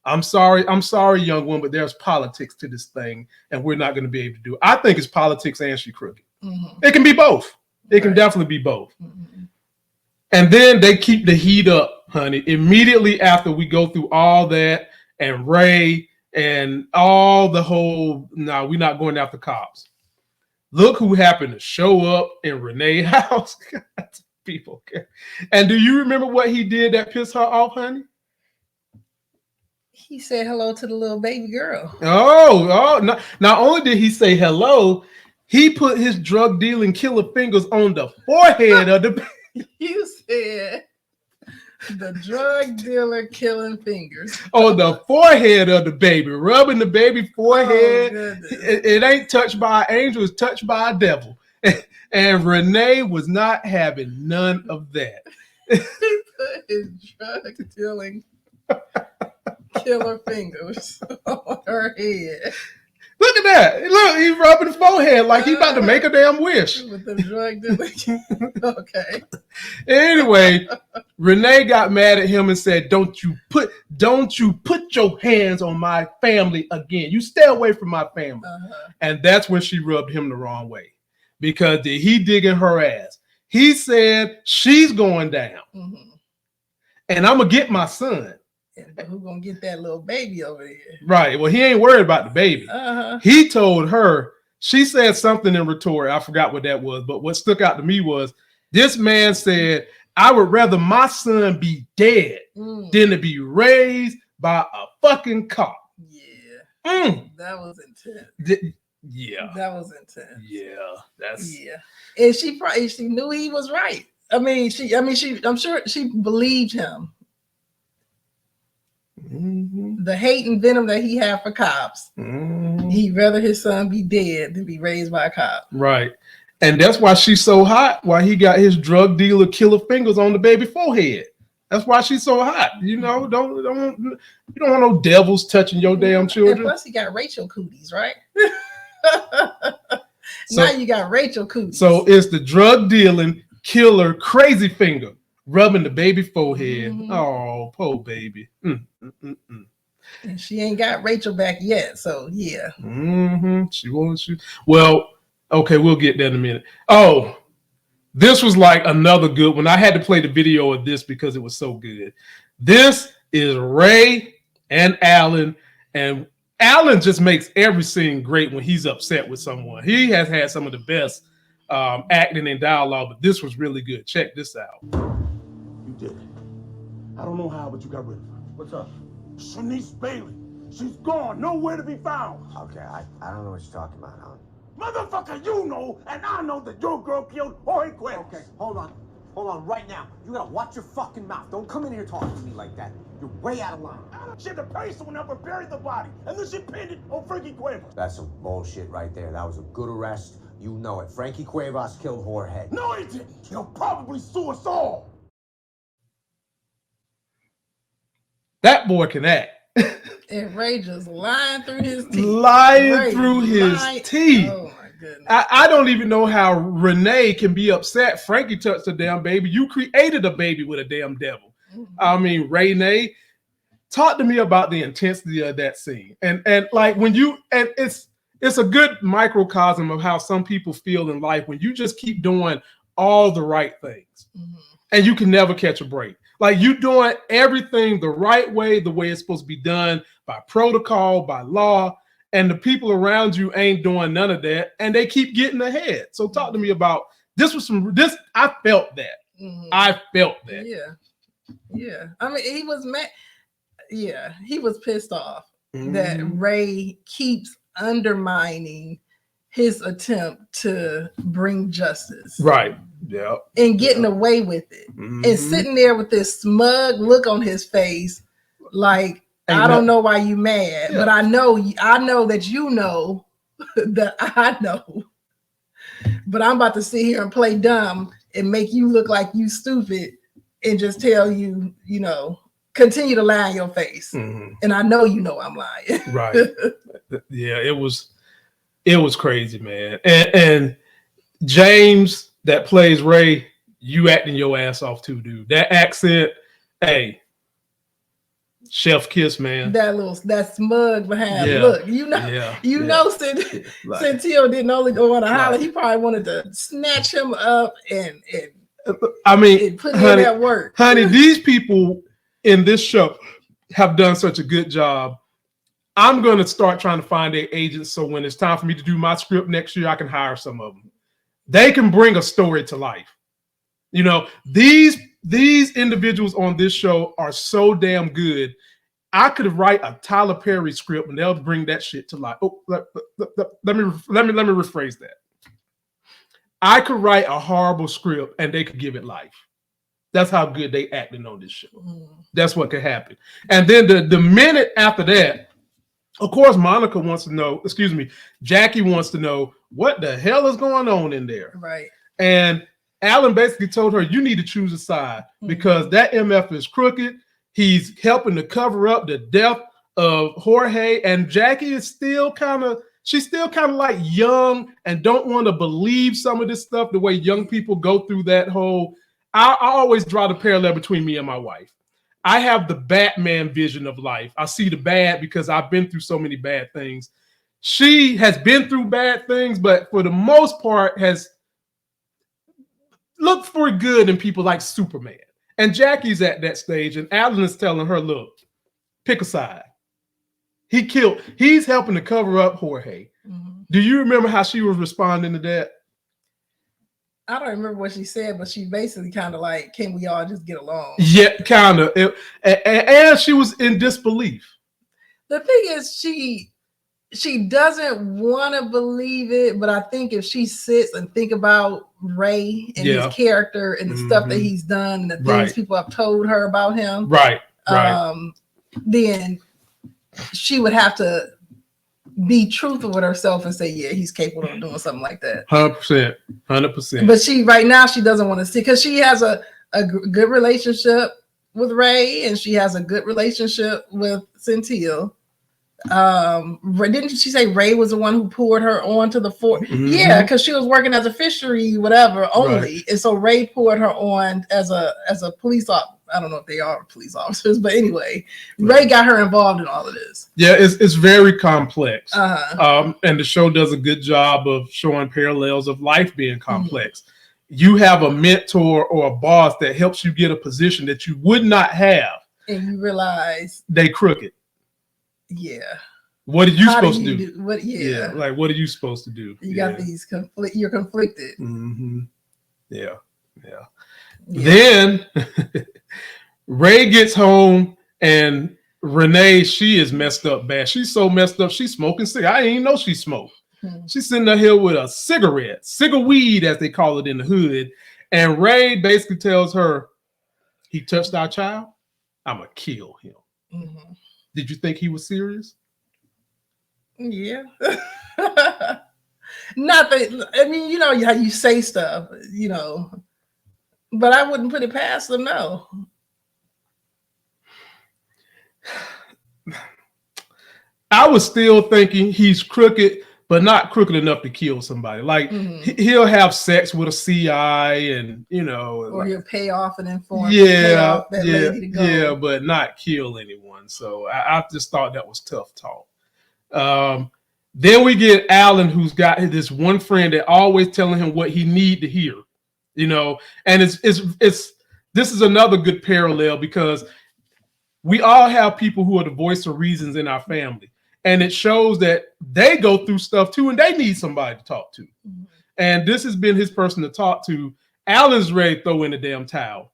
I'm sorry, young one, but there's politics to this thing, and we're not going to be able to do it. I think it's politics and she crooked. It can be both. It can definitely be both. And then they keep the heat up, honey. Immediately after we go through all that and Ray and all the whole, no, we're not going after cops. Look who happened to show up in Renee's house. People. And do you remember what he did that pissed her off, honey? He said hello to the little baby girl. Not only did he say hello, he put his drug dealing killer fingers on the forehead of the baby. You said The drug dealer killing fingers on the forehead of the baby, rubbing the baby forehead. Oh, it ain't touched by an angel, it's touched by a devil. And Renee was not having none of that. He put his drug dealing killer fingers on her head. Look at that. Look, he's rubbing his forehead like he about to make a damn wish. With the drug dealing. Okay. Anyway, Renee got mad at him and said, don't you put your hands on my family again. You stay away from my family. And that's when she rubbed him the wrong way. Because he digging her ass. He said, she's going down. And I'm going to get my son. And who's going to get that little baby over there? Right. Well, he ain't worried about the baby. He told her, she said something in rhetoric. I forgot what that was. But what stuck out to me was this man said, I would rather my son be dead than to be raised by a fucking cop. Yeah. That was intense. Yeah. That was intense. Yeah. That's And she knew he was right. I'm sure she believed him. The hate and venom that he had for cops. He'd rather his son be dead than be raised by a cop. Right. And that's why she's so hot. Why he got his drug dealer killer fingers on the baby forehead. That's why she's so hot. You know, you don't want no devils touching your damn children. And plus he got Rachel cooties, right? Now you got Rachel cooties. So it's the drug dealing killer crazy finger rubbing the baby forehead. Oh, poor baby. And she ain't got Rachel back yet. So yeah. She wants you. Well, okay, we'll get there in a minute. Oh, this was like another good one. I had to play the video of this because it was so good. This is Ray and Alan, and Alan just makes every scene great when he's upset with someone. He has had some of the best acting and dialogue, but this was really good. Check this out. You did it. I don't know how, but you got rid of her. What's up? Shanice Bailey. She's gone. Nowhere to be found. Okay, I don't know what you're talking about, huh? Motherfucker, you know, and I know that your girl killed Jorge Cuevas. Okay, hold on right now. You gotta watch your fucking mouth. Don't come in here talking to me like that. You're way out of line. She had to pay someone up and bury the body, and then she pinned it on Frankie Cuevas. That's some bullshit right there. That was a good arrest. You know it. Frankie Cuevas killed Jorge. No, he didn't. He'll probably sue us all. That boy can act. And Ray just lying through his teeth. Lying through his teeth. Oh my goodness. I don't even know how Renee can be upset. Frankie touched a damn baby. You created a baby with a damn devil. I mean, Renee, talk to me about the intensity of that scene. And like when you, and it's a good microcosm of how some people feel in life when you just keep doing all the right things and you can never catch a break. Like you doing everything the right way, the way it's supposed to be done by protocol, by law, and the people around you ain't doing none of that, and they keep getting ahead. So talk to me about this. I felt that. I felt that. Yeah. I mean, he was mad. Yeah, he was pissed off that Ray keeps undermining his attempt to bring justice. Right. Yeah. And getting away with it. And sitting there with this smug look on his face, like, I don't know why you mad, but I know that you know that I know. But I'm about to sit here and play dumb and make you look like you stupid and just tell you, you know, continue to lie in your face. And I know you know I'm lying. Right. Yeah, it was crazy, man. And James that plays Ray, you acting your ass off too, dude. That accent, hey, chef kiss, man. That smug behind look, you know, Centillo didn't only want to holler. He probably wanted to snatch him up and I mean, and put in that work. Honey, these people in this show have done such a good job. I'm going to start trying to find their agents so when it's time for me to do my script next year, I can hire some of them. They can bring a story to life. You know, these individuals on this show are so damn good. I could write a Tyler Perry script and they'll bring that shit to life. Oh, let me rephrase that. I could write a horrible script and they could give it life. That's how good they acting on this show. That's what could happen. And then the minute after that, of course, Monica wants to know, Jackie wants to know what the hell is going on in there. Right. And Alan basically told her, you need to choose a side because that MF is crooked. He's helping to cover up the death of Jorge. And Jackie is still she's still kind of like young and don't want to believe some of this stuff the way young people go through that whole. I always draw the parallel between me and my wife. I have the Batman vision of life. I see the bad because I've been through so many bad things. She has been through bad things, but for the most part has looked for good in people like Superman. And Jackie's at that stage, and Alan is telling her, look, pick a side. He's helping to cover up Jorge. Do you remember how she was responding to that? I don't remember what she said, but she basically kind of like, can we all just get along? Yeah, kind of. And she was in disbelief. The thing is, she doesn't want to believe it, but I think if she sits and think about Ray and his character and the stuff that he's done and the things people have told her about him, then she would have to be truthful with herself and say, yeah, he's capable of doing something like that. 100%. But right now she doesn't want to see, because she has a good relationship with Ray and she has a good relationship with Centil. Didn't she say Ray was the one who poured her onto the fort? Yeah, because she was working as a fishery, whatever, only. And so Ray poured her on as a police officer. I don't know if they are police officers, but anyway, Ray got her involved in all of this. Yeah, it's very complex. And the show does a good job of showing parallels of life being complex. You have a mentor or a boss that helps you get a position that you would not have. And you realize they crooked. Yeah. What are you supposed to do? What are you supposed to do? You got these you're conflicted. Yeah. Then Ray gets home and Renee, she is messed up bad. She's so messed up. She's smoking cigarettes. I didn't even know she smoked. She's sitting there here with a cigarette, weed as they call it in the hood. And Ray basically tells her, he touched our child, I'm going to kill him. Did you think he was serious? Yeah. Nothing. I mean, you know how you say stuff, but I wouldn't put it past them, no. I was still thinking he's crooked, but not crooked enough to kill somebody. Like he'll have sex with a CI and, or he'll pay off an informant. Yeah, lady to go. Yeah, but not kill anyone. So I just thought that was tough talk. Then we get Alan, who's got this one friend that always telling him what he need to hear, and this is another good parallel because we all have people who are the voice of reasons in our family. And it shows that they go through stuff too, and they need somebody to talk to. And this has been his person to talk to. Alan's ready to throw in the damn towel.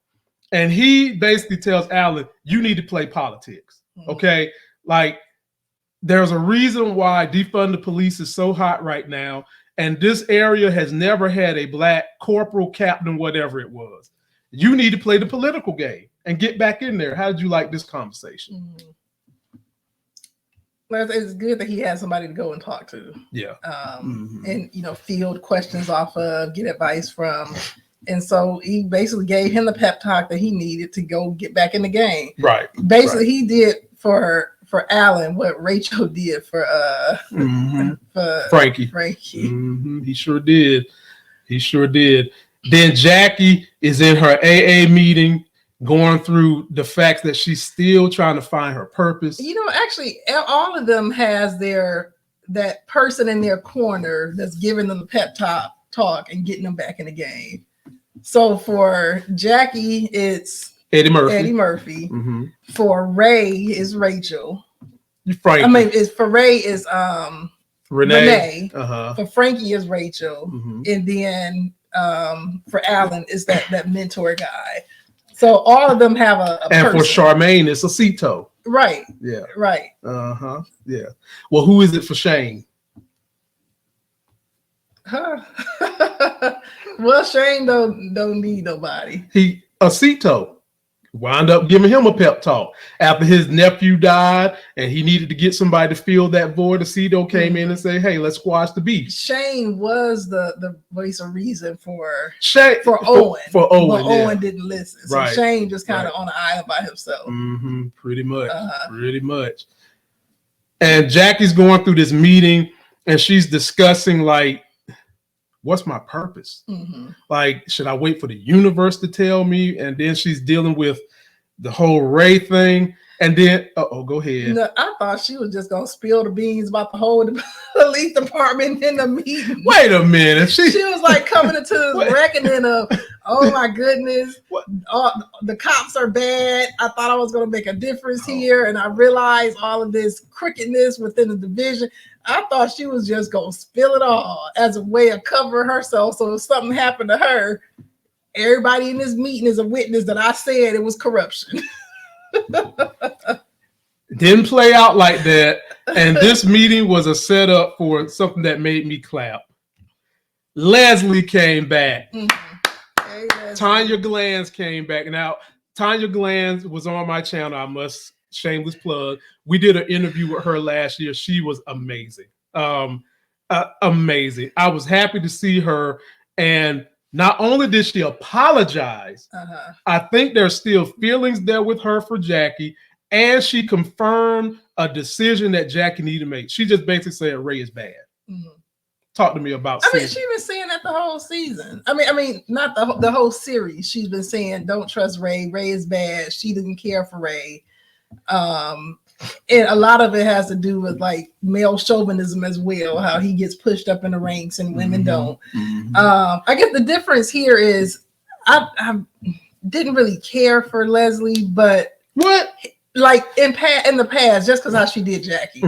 And he basically tells Alan, you need to play politics. Okay? Like, there's a reason why defund the police is so hot right now. And this area has never had a black corporal, captain, whatever it was. You need to play the political game and get back in there. How did you like this conversation? Well, it's good that he has somebody to go and talk to. Yeah. And, field questions off of, get advice from. And so he basically gave him the pep talk that he needed to go get back in the game. Right. Basically, he did for Alan what Rachel did for Frankie. He sure did. Then Jackie is in her AA meeting, going through the facts that she's still trying to find her purpose. Actually, all of them has that person in their corner that's giving them the pep talk and getting them back in the game. So for Jackie, it's Eddie Murphy. For Ray is Rachel. Frankie. I mean, for Ray is Renee. For Frankie is Rachel, and then for Alan is that mentor guy. So all of them have a and person. For Charmaine, it's Osito. Right. Yeah. Right. Yeah. Well, who is it for Shane? Well, Shane don't need nobody. Osito wound up giving him a pep talk after his nephew died and he needed to get somebody to fill that void. Osito came in and said, hey, let's squash the beef. Shane was the voice of reason for Owen. For Owen, yeah. Owen didn't listen. So Right. Shane just kind of on the island by himself. Pretty much. Pretty much. And Jackie's going through this meeting and she's discussing like, what's my purpose? Like, should I wait for the universe to tell me? And then she's dealing with the whole Ray thing. And then, go ahead. No, I thought she was just gonna spill the beans about the whole police department in the meeting. Wait a minute. She was like coming into this reckoning of, oh my goodness, the cops are bad. I thought I was gonna make a difference here, and I realized all of this crookedness within the division. I thought she was just gonna spill it all as a way of covering herself. So if something happened to her, everybody in this meeting is a witness that I said it was corruption. Didn't play out like that. And this meeting was a setup for something that made me clap. Leslie came back. Hey, Tanya Glanz came back. Now, Tanya Glanz was on my channel. I must shameless plug. We did an interview with her last year. She was amazing. Amazing. I was happy to see her. And not only did she apologize, I think there's still feelings there with her for Jackie. And she confirmed a decision that Jackie needed to make. She just basically said Ray is bad. Talk to me about. I mean, she's been saying that the whole season. I mean, not the whole series. She's been saying, "Don't trust Ray. Ray is bad." She didn't care for Ray, and a lot of it has to do with like male chauvinism as well. How he gets pushed up in the ranks and women don't. I guess the difference here is I didn't really care for Leslie, but what? Like in the past, just because how she did Jackie,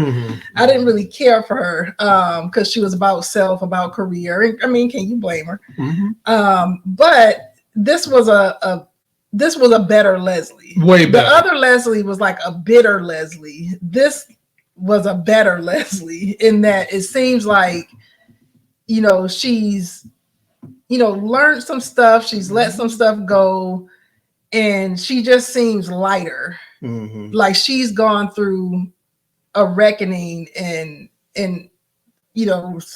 I didn't really care for her because she was about self, about career. And, I mean, can you blame her? But this was a better Leslie. Way better. The other Leslie was like a bitter Leslie. This was a better Leslie in that it seems like, she's, learned some stuff. She's let some stuff go, and she just seems lighter. Like she's gone through a reckoning and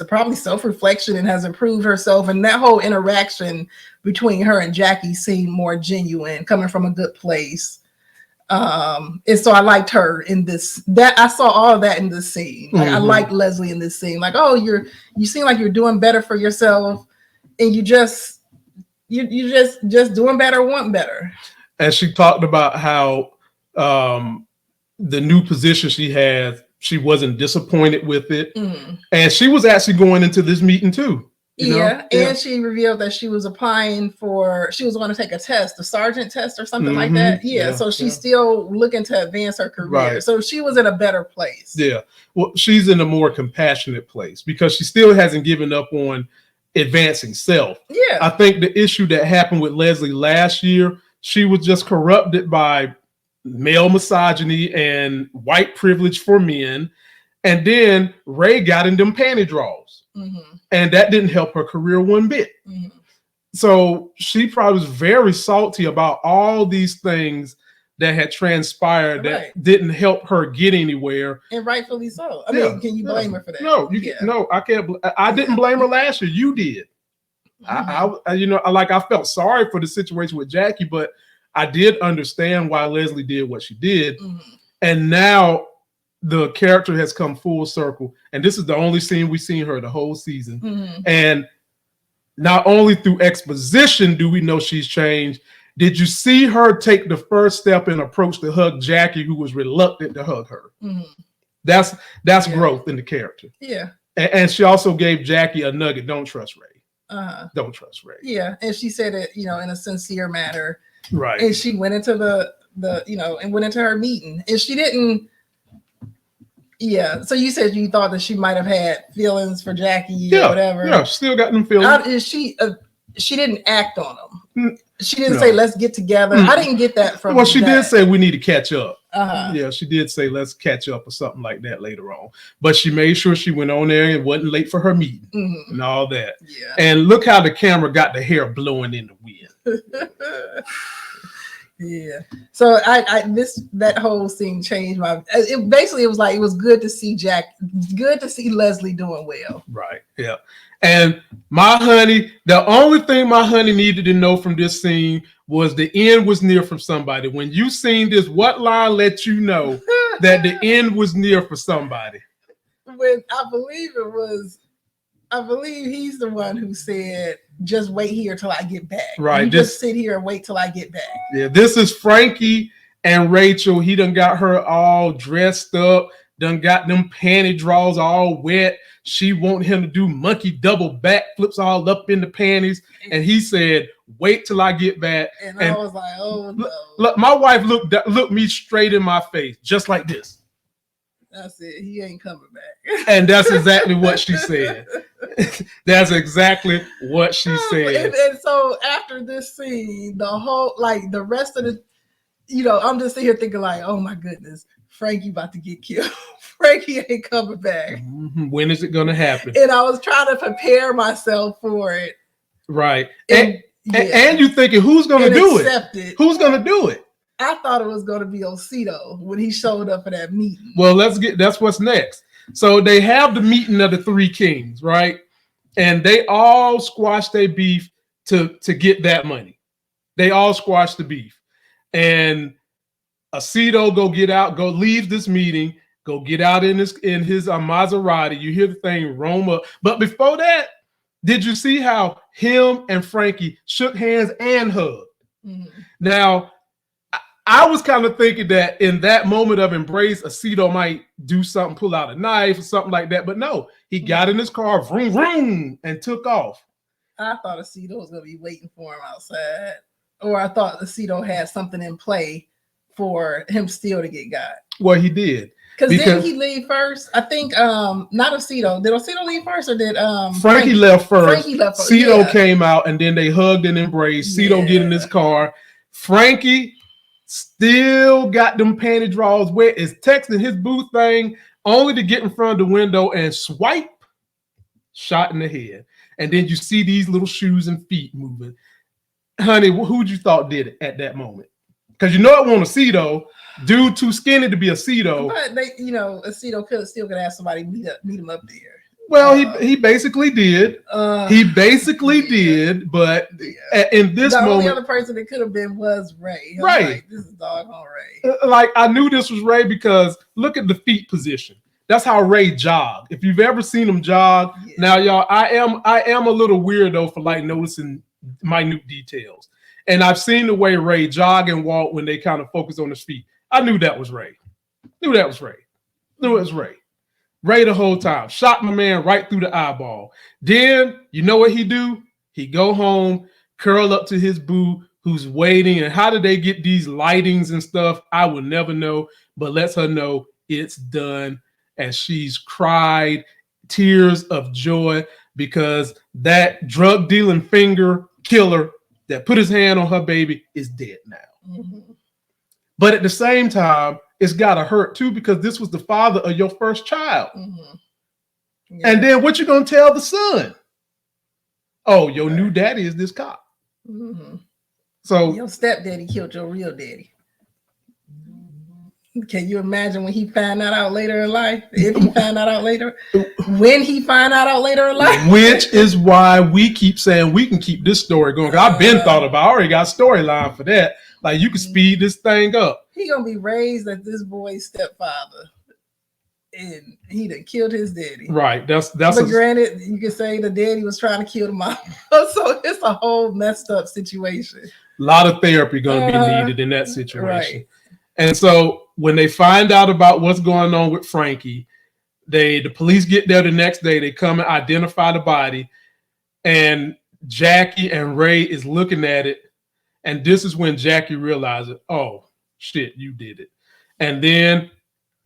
probably self-reflection and has improved herself. And that whole interaction between her and Jackie seemed more genuine, coming from a good place. And so I liked her in this. That I saw all of that in this scene. Like I liked Leslie in this scene. Like, oh, you seem like you're doing better for yourself, and you just doing better, want better. And she talked about how the new position she has, she wasn't disappointed with it. And she was actually going into this meeting too. And she revealed that she was applying she was going to take a test, a sergeant test or something like that. So she's still looking to advance her career. Right. So she was in a better place. Well, she's in a more compassionate place because she still hasn't given up on advancing self. I think the issue that happened with Leslie last year, she was just corrupted by male misogyny and white privilege for men. And then Ray got in them panty draws. And that didn't help her career one bit. So she probably was very salty about all these things that had transpired that didn't help her get anywhere. And rightfully so. I mean, can you blame her for that? No, no, I can't. I didn't blame her last year. You did. I felt sorry for the situation with Jackie, but I did understand why Leslie did what she did. And now the character has come full circle. And this is the only scene we've seen her the whole season. And not only through exposition do we know she's changed. Did you see her take the first step and approach to hug Jackie, who was reluctant to hug her? That's growth in the character. And she also gave Jackie a nugget. Don't trust Ray. Don't trust Ray. And she said it, in a sincere manner. Right. And she went into and went into her meeting, and she didn't. So you said you thought that she might have had feelings for Jackie or whatever. Yeah, still got them feelings. She didn't act on them. She didn't say, let's get together. I didn't get that from Well, she did say we need to catch up. Uh-huh. She did say let's catch up or something like that later on. But she made sure she went on there and wasn't late for her meeting and all that. Yeah. And look how the camera got the hair blowing in the wind. Yeah. So that whole scene changed my. It was like it was good to see good to see Leslie doing well. Right. Yeah. And my honey, the only thing my honey needed to know from this scene was the end was near from somebody. When you seen this, what line let you know that the end was near for somebody? When I believe he's the one who said, "Just wait here till I get back." Right. You just sit here and wait till I get back. Yeah. This is Frankie and Rachel. He done got her all dressed up. Done got them panty drawers all wet. She want him to do monkey double back flips all up in the panties. And he said, wait till I get back. And I was like, oh no. Look, my wife looked me straight in my face, just like this. That's it. He ain't coming back. And that's exactly what she said. That's exactly what she said. And so after this scene, the rest of the, I'm just sitting here thinking like, oh my goodness, Frankie about to get killed. Frankie ain't coming back. When is it going to happen? And I was trying to prepare myself for it. Right. And you thinking, who's going to do it? Who's going to do it? I thought it was going to be Osito when he showed up for that meeting. Well, that's what's next. So they have the meeting of the three kings, right? And they all squash their beef to get that money. They all squash the beef. And Osito leave this meeting, go get out in his Maserati. You hear the thing roam up. But before that, did you see how him and Frankie shook hands and hugged? Mm-hmm. Now, I was kind of thinking that in that moment of embrace, Osito might do something, pull out a knife or something like that. But no, he got in his car, vroom, vroom, and took off. I thought Osito was going to be waiting for him outside. Or I thought Osito had something in play for him still to get got. Well, he did. Because didn't he leave first? I think not Osito. Did Osito leave first or did Frankie left first? Frankie left first. Osito came out and then they hugged and embraced. Osito get in his car. Frankie still got them panty drawers wet, is texting his boo thing only to get in front of the window and swipe, shot in the head. And then you see these little shoes and feet moving. Honey, who'd you thought did it at that moment? Because it wasn't Osito. Dude too skinny to be Osito. But Osito could ask somebody to meet him up there. Well, he basically did. He basically did, but in this moment, the only other person that could have been was Ray. Right. Like, this is doggone Ray. Like I knew this was Ray because look at the feet position. That's how Ray jogged. If you've ever seen him jog, now y'all, I am a little weirdo for like noticing minute details. And I've seen the way Ray jog and walk when they kind of focus on his feet. I knew that was Ray. Knew it was Ray. Ray the whole time. Shot my man right through the eyeball. Then, you know what he do? He go home, curl up to his boo who's waiting. And how did they get these lightings and stuff? I will never know, but lets her know it's done. And she's cried tears of joy because that drug dealing finger killer that put his hand on her baby is dead now. Mm-hmm. But at the same time, it's got to hurt too because this was the father of your first child. Mm-hmm. Yeah. And then what you going to tell the son? Oh, your new daddy is this cop. Mm-hmm. So your stepdaddy killed your real daddy. Can you imagine when he found that out later in life? If he found that out later? When he found that out later in life? Which is why we keep saying we can keep this story going. I've been thought about, I already got a storyline for that. Like you can speed this thing up. He gonna be raised as this boy's stepfather. And he done killed his daddy. Right. That's but granted, you can say the daddy was trying to kill the mom. So it's a whole messed up situation. A lot of therapy gonna be needed in that situation. Right. And so when they find out about what's going on with Frankie, the police get there the next day. They come and identify the body, and Jackie and Ray is looking at it. And this is when Jackie realizes, oh, shit, you did it. And then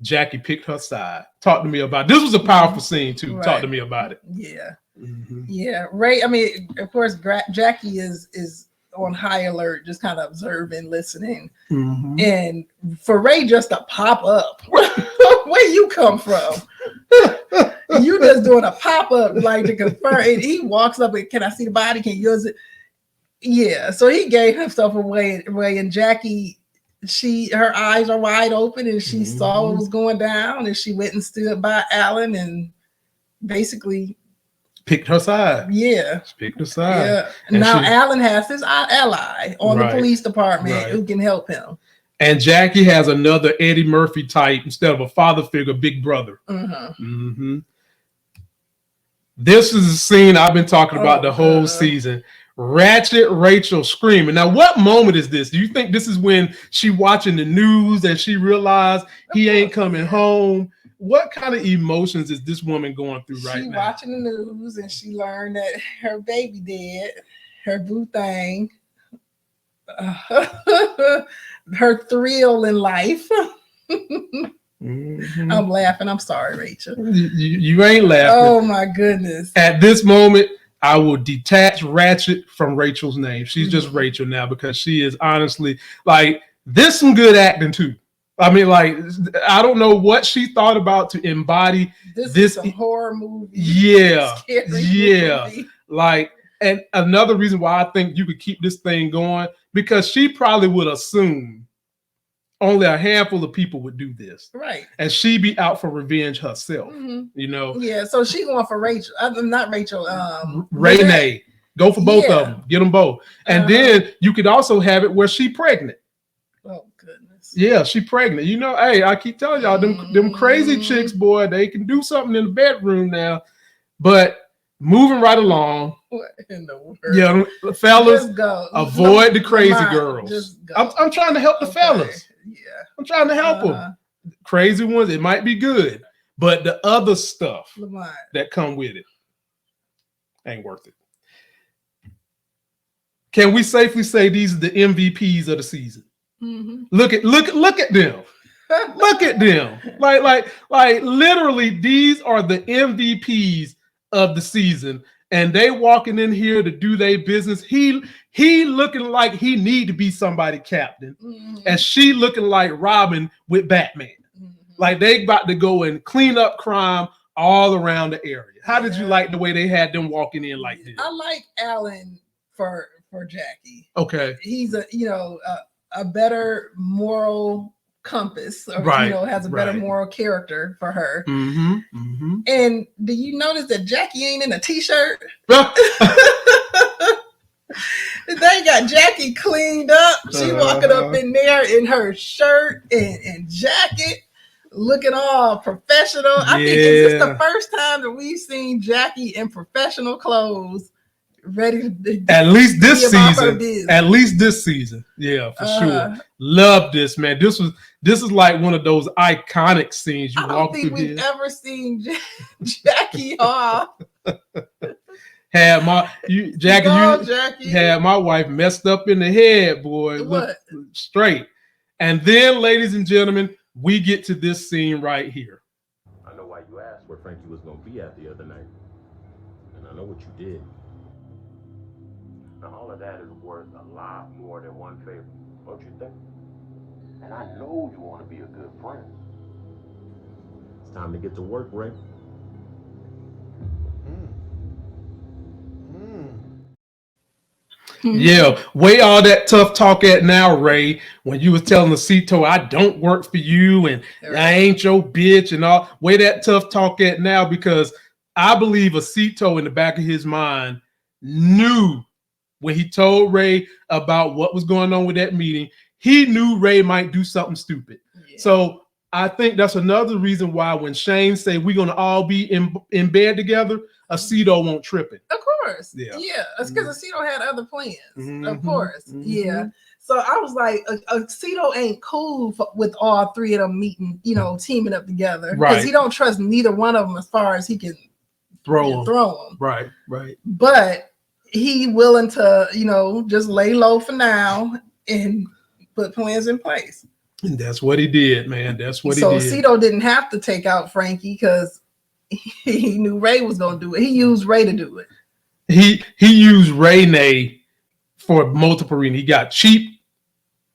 Jackie picked her side. Talk to me about it. This was a powerful scene, too. Right. Talk to me about it. Yeah. Mm-hmm. Yeah. Ray, I mean, of course, Jackie is on high alert, just kind of observing, listening. Mm-hmm. And for Ray just to pop up, where you come from? You just doing a pop-up like to confirm. And he walks up and, can I see the body? Can you use it? Yeah, so he gave himself away, and Jackie, her eyes are wide open, and she saw what was going down, and she went and stood by Alan and basically picked her side. Yeah, she picked her side. Yeah. And now Alan has his ally on the police department who can help him. And Jackie has another Eddie Murphy type instead of a father figure, big brother. This is a scene I've been talking about the whole season. Ratchet Rachel screaming. Now, what moment is this? Do you think this is when she watching the news and she realized he ain't coming home? What kind of emotions is this woman going through right now? She watching the news and she learned that her baby dead, her boo thing, her thrill in life. I'm laughing. I'm sorry, Rachel. You ain't laughing. Oh my goodness. At this moment, I will detach Ratchet from Rachel's name. She's just Rachel now because she is honestly like this. Some good acting too. I mean, like I don't know what she thought about to embody this is a horror movie. Yeah, movie. Like, and another reason why I think you could keep this thing going because she probably would assume only a handful of people would do this, right? And she'd be out for revenge herself, you know. Yeah, so she going for Rachel. Not Rachel. Renee. Go for both of them. Get them both, and then you could also have it where she pregnant. Oh goodness. Yeah, she pregnant. You know, hey, I keep telling y'all, them crazy chicks, boy, they can do something in the bedroom now. But moving right along. What in the world? Yeah, fellas, avoid the crazy girls. I'm trying to help the fellas. Yeah, I'm trying to help them. Crazy ones, it might be good, but the other stuff Lamont that come with it ain't worth it. Can we safely say these are the MVPs of the season? Look at them. Look at them. Like literally, these are the MVPs of the season, and they walking in here to do their business. He looking like he need to be somebody captain, and she looking like Robin with Batman. Like they about to go and clean up crime all around the area. How did you like the way they had them walking in like this? I like Alan for Jackie. Okay, he's a better moral compass, or has a better moral character for her. And do you notice that Jackie ain't in a t-shirt? They got Jackie cleaned up. She walking up in there in her shirt and jacket, looking all professional. I think is this the first time that we've seen Jackie in professional clothes, ready to at least this season. Yeah, for sure. Love this, man. This is like one of those iconic scenes you walk through. I don't think we've ever seen Jackie off. Had my wife messed up in the head, boy. Look straight. And then, ladies and gentlemen, we get to this scene right here. I know why you asked where Frankie was going to be at the other night. And I know what you did. Now, all of that is worth a lot more than one favor, don't you think? And I know you want to be a good friend. It's time to get to work, Ray. Yeah, way all that tough talk at now, Ray, when you was telling Osito, I don't work for you and I ain't your bitch and all. Way that tough talk at now, because I believe Osito in the back of his mind knew when he told Ray about what was going on with that meeting, he knew Ray might do something stupid. Yeah. So I think that's another reason why when Shane say we're going to all be in bed together, Osito won't trip it. Of course. Yeah. It's because Osito had other plans. Of course. Yeah. So I was like, Osito ain't cool with all three of them meeting, teaming up together. Because he don't trust neither one of them as far as he can throw them. Right. But he willing to, just lay low for now and put plans in place. And that's what he did, man. That's what he did. So Osito didn't have to take out Frankie because he knew Ray was going to do it. He used Ray to do it. He used Renee for multiple reasons. He got cheap,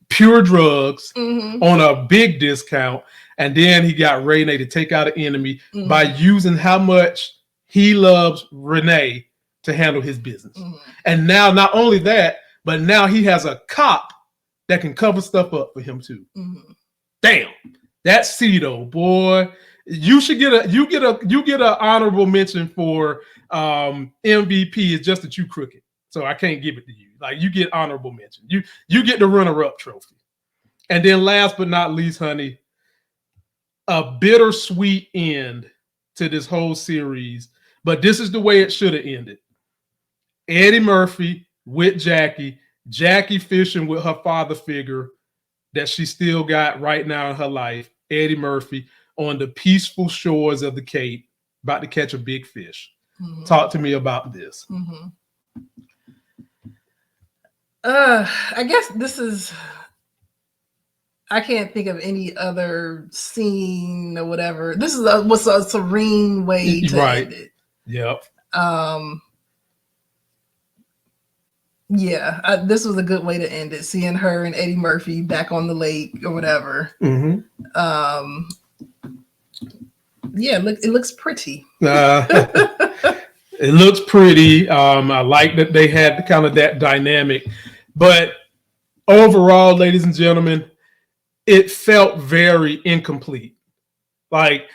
pure drugs on a big discount. And then he got Renee to take out an enemy by using how much he loves Renee to handle his business. And now, not only that, but now he has a cop that can cover stuff up for him too. Damn, that's Cito, boy. You should get a honorable mention for MVP. It's just that you crooked, so I can't give it to you. Like, you get honorable mention. You get the runner-up trophy. And then last but not least, honey, a bittersweet end to this whole series, but this is the way it should have ended. Eddie Murphy with Jackie fishing with her father figure that she still got right now in her life, Eddie Murphy, on the peaceful shores of the Cape, about to catch a big fish. Talk to me about this. I guess this is, I can't think of any other scene or whatever. This is was a serene way to end it. Yep. Yeah, this was a good way to end it. Seeing her and Eddie Murphy back on the lake or whatever. Yeah, it looks pretty. It looks pretty. I like that they had kind of that dynamic, but overall, ladies and gentlemen, it felt very incomplete. Like,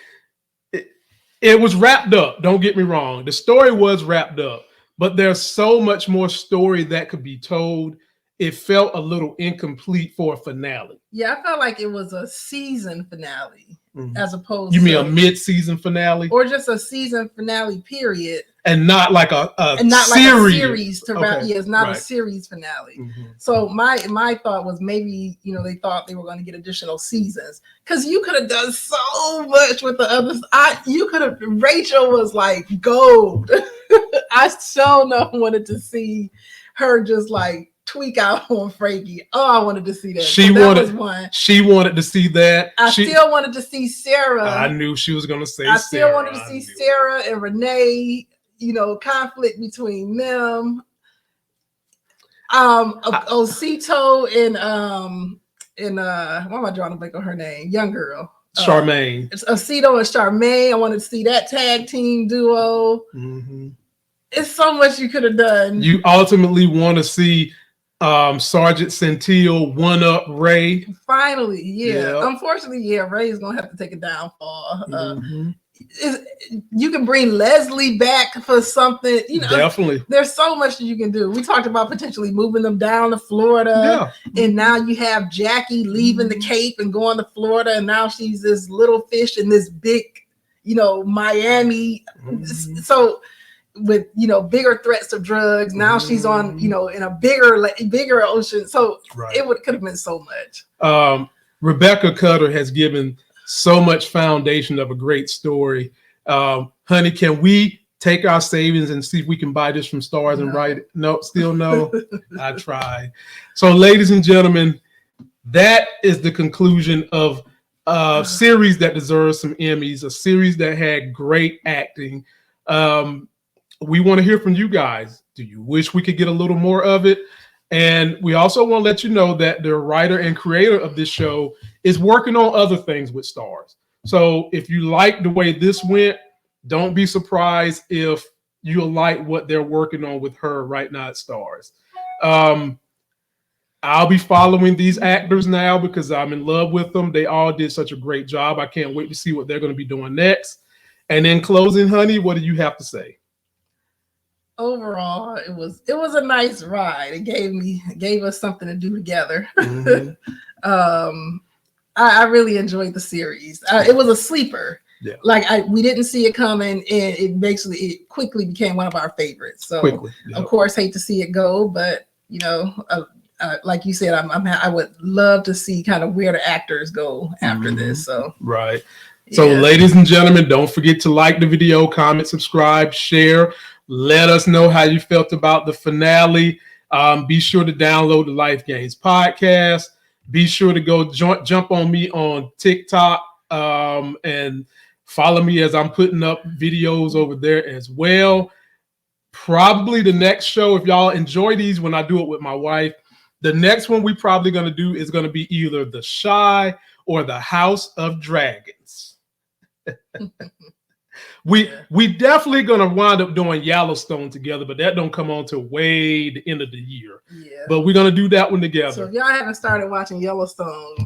it was wrapped up. Don't get me wrong. The story was wrapped up, but there's so much more story that could be told. It felt a little incomplete for a finale. Yeah, I felt like it was a season finale as opposed to... You mean a mid-season finale? Or just a season finale, period. And not like a and not series. Like a series to wrap. Okay. Yeah, it's not right. a series finale. So my thought was maybe, they thought they were going to get additional seasons, because you could have done so much with the others. Rachel was like gold. I so wanted to see her just like tweak out on Frankie. Oh, I wanted to see that. She wanted to see that. I still wanted to see Sarah. I knew she was going to say I Sarah. still wanted to see Sarah and Renee, conflict between them. Osito and why am I drawing a blank on her name? Young girl. Charmaine. It's Osito and Charmaine. I wanted to see that tag team duo. It's so much you could have done. You ultimately want to see Sergeant Centil one-up Ray. Finally, yeah. Yep. Unfortunately, Ray is gonna have to take a downfall. You can bring Leslie back for something. Definitely. There's so much that you can do. We talked about potentially moving them down to Florida, and now you have Jackie leaving the Cape and going to Florida, and now she's this little fish in this big, Miami. So, with bigger threats of drugs, now she's on in a bigger ocean. So it could have been so much. Rebecca Cutter has given so much foundation of a great story. Honey, can we take our savings and see if we can buy this from Stars and write it? No, still no. I tried. So, ladies and gentlemen, that is the conclusion of a series that deserves some Emmys, a series that had great acting. We want to hear from you guys. Do you wish we could get a little more of it? And we also want to let you know that the writer and creator of this show is working on other things with Stars. So if you like the way this went, don't be surprised if you'll like what they're working on with her right now at Stars. I'll be following these actors now because I'm in love with them. They all did such a great job. I can't wait to see what they're going to be doing next. And in closing, honey, what do you have to say? Overall, it was a nice ride. It gave us something to do together. I really enjoyed the series. It was a sleeper. Yeah. We didn't see it coming, and it quickly became one of our favorites. So of course, hate to see it go, but like you said, I would love to see kind of where the actors go after this. So So, ladies and gentlemen, don't forget to like the video, comment, subscribe, share. Let us know how you felt about the finale. Be sure to download the Life Gains podcast. Be sure to go jump on me on TikTok and follow me as I'm putting up videos over there as well. Probably the next show, if y'all enjoy these when I do it with my wife, the next one we probably going to do is going to be either The Shy or The House of Dragons. We definitely gonna wind up doing Yellowstone together, but that don't come on till way the end of the year. Yeah. But we're gonna do that one So together. if y'all haven't started watching Yellowstone,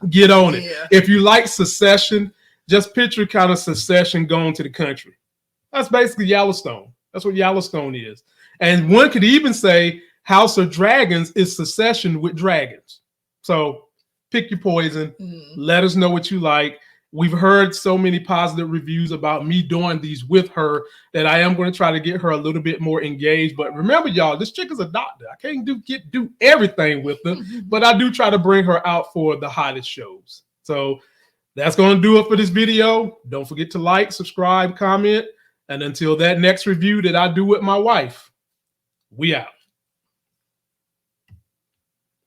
Get on it. yeah. If you like Succession, just picture kind of Succession going to the country. That's basically Yellowstone. That's what Yellowstone is. And one could even say House of Dragons is Succession with dragons. So pick your poison. Let us know what you like. We've heard so many positive reviews about me doing these with her that I am going to try to get her a little bit more engaged. But remember, y'all, this chick is a doctor. I can't do everything with her, but I do try to bring her out for the hottest shows. So that's going to do it for this video. Don't forget to like, subscribe, comment. And until that next review that I do with my wife, we out.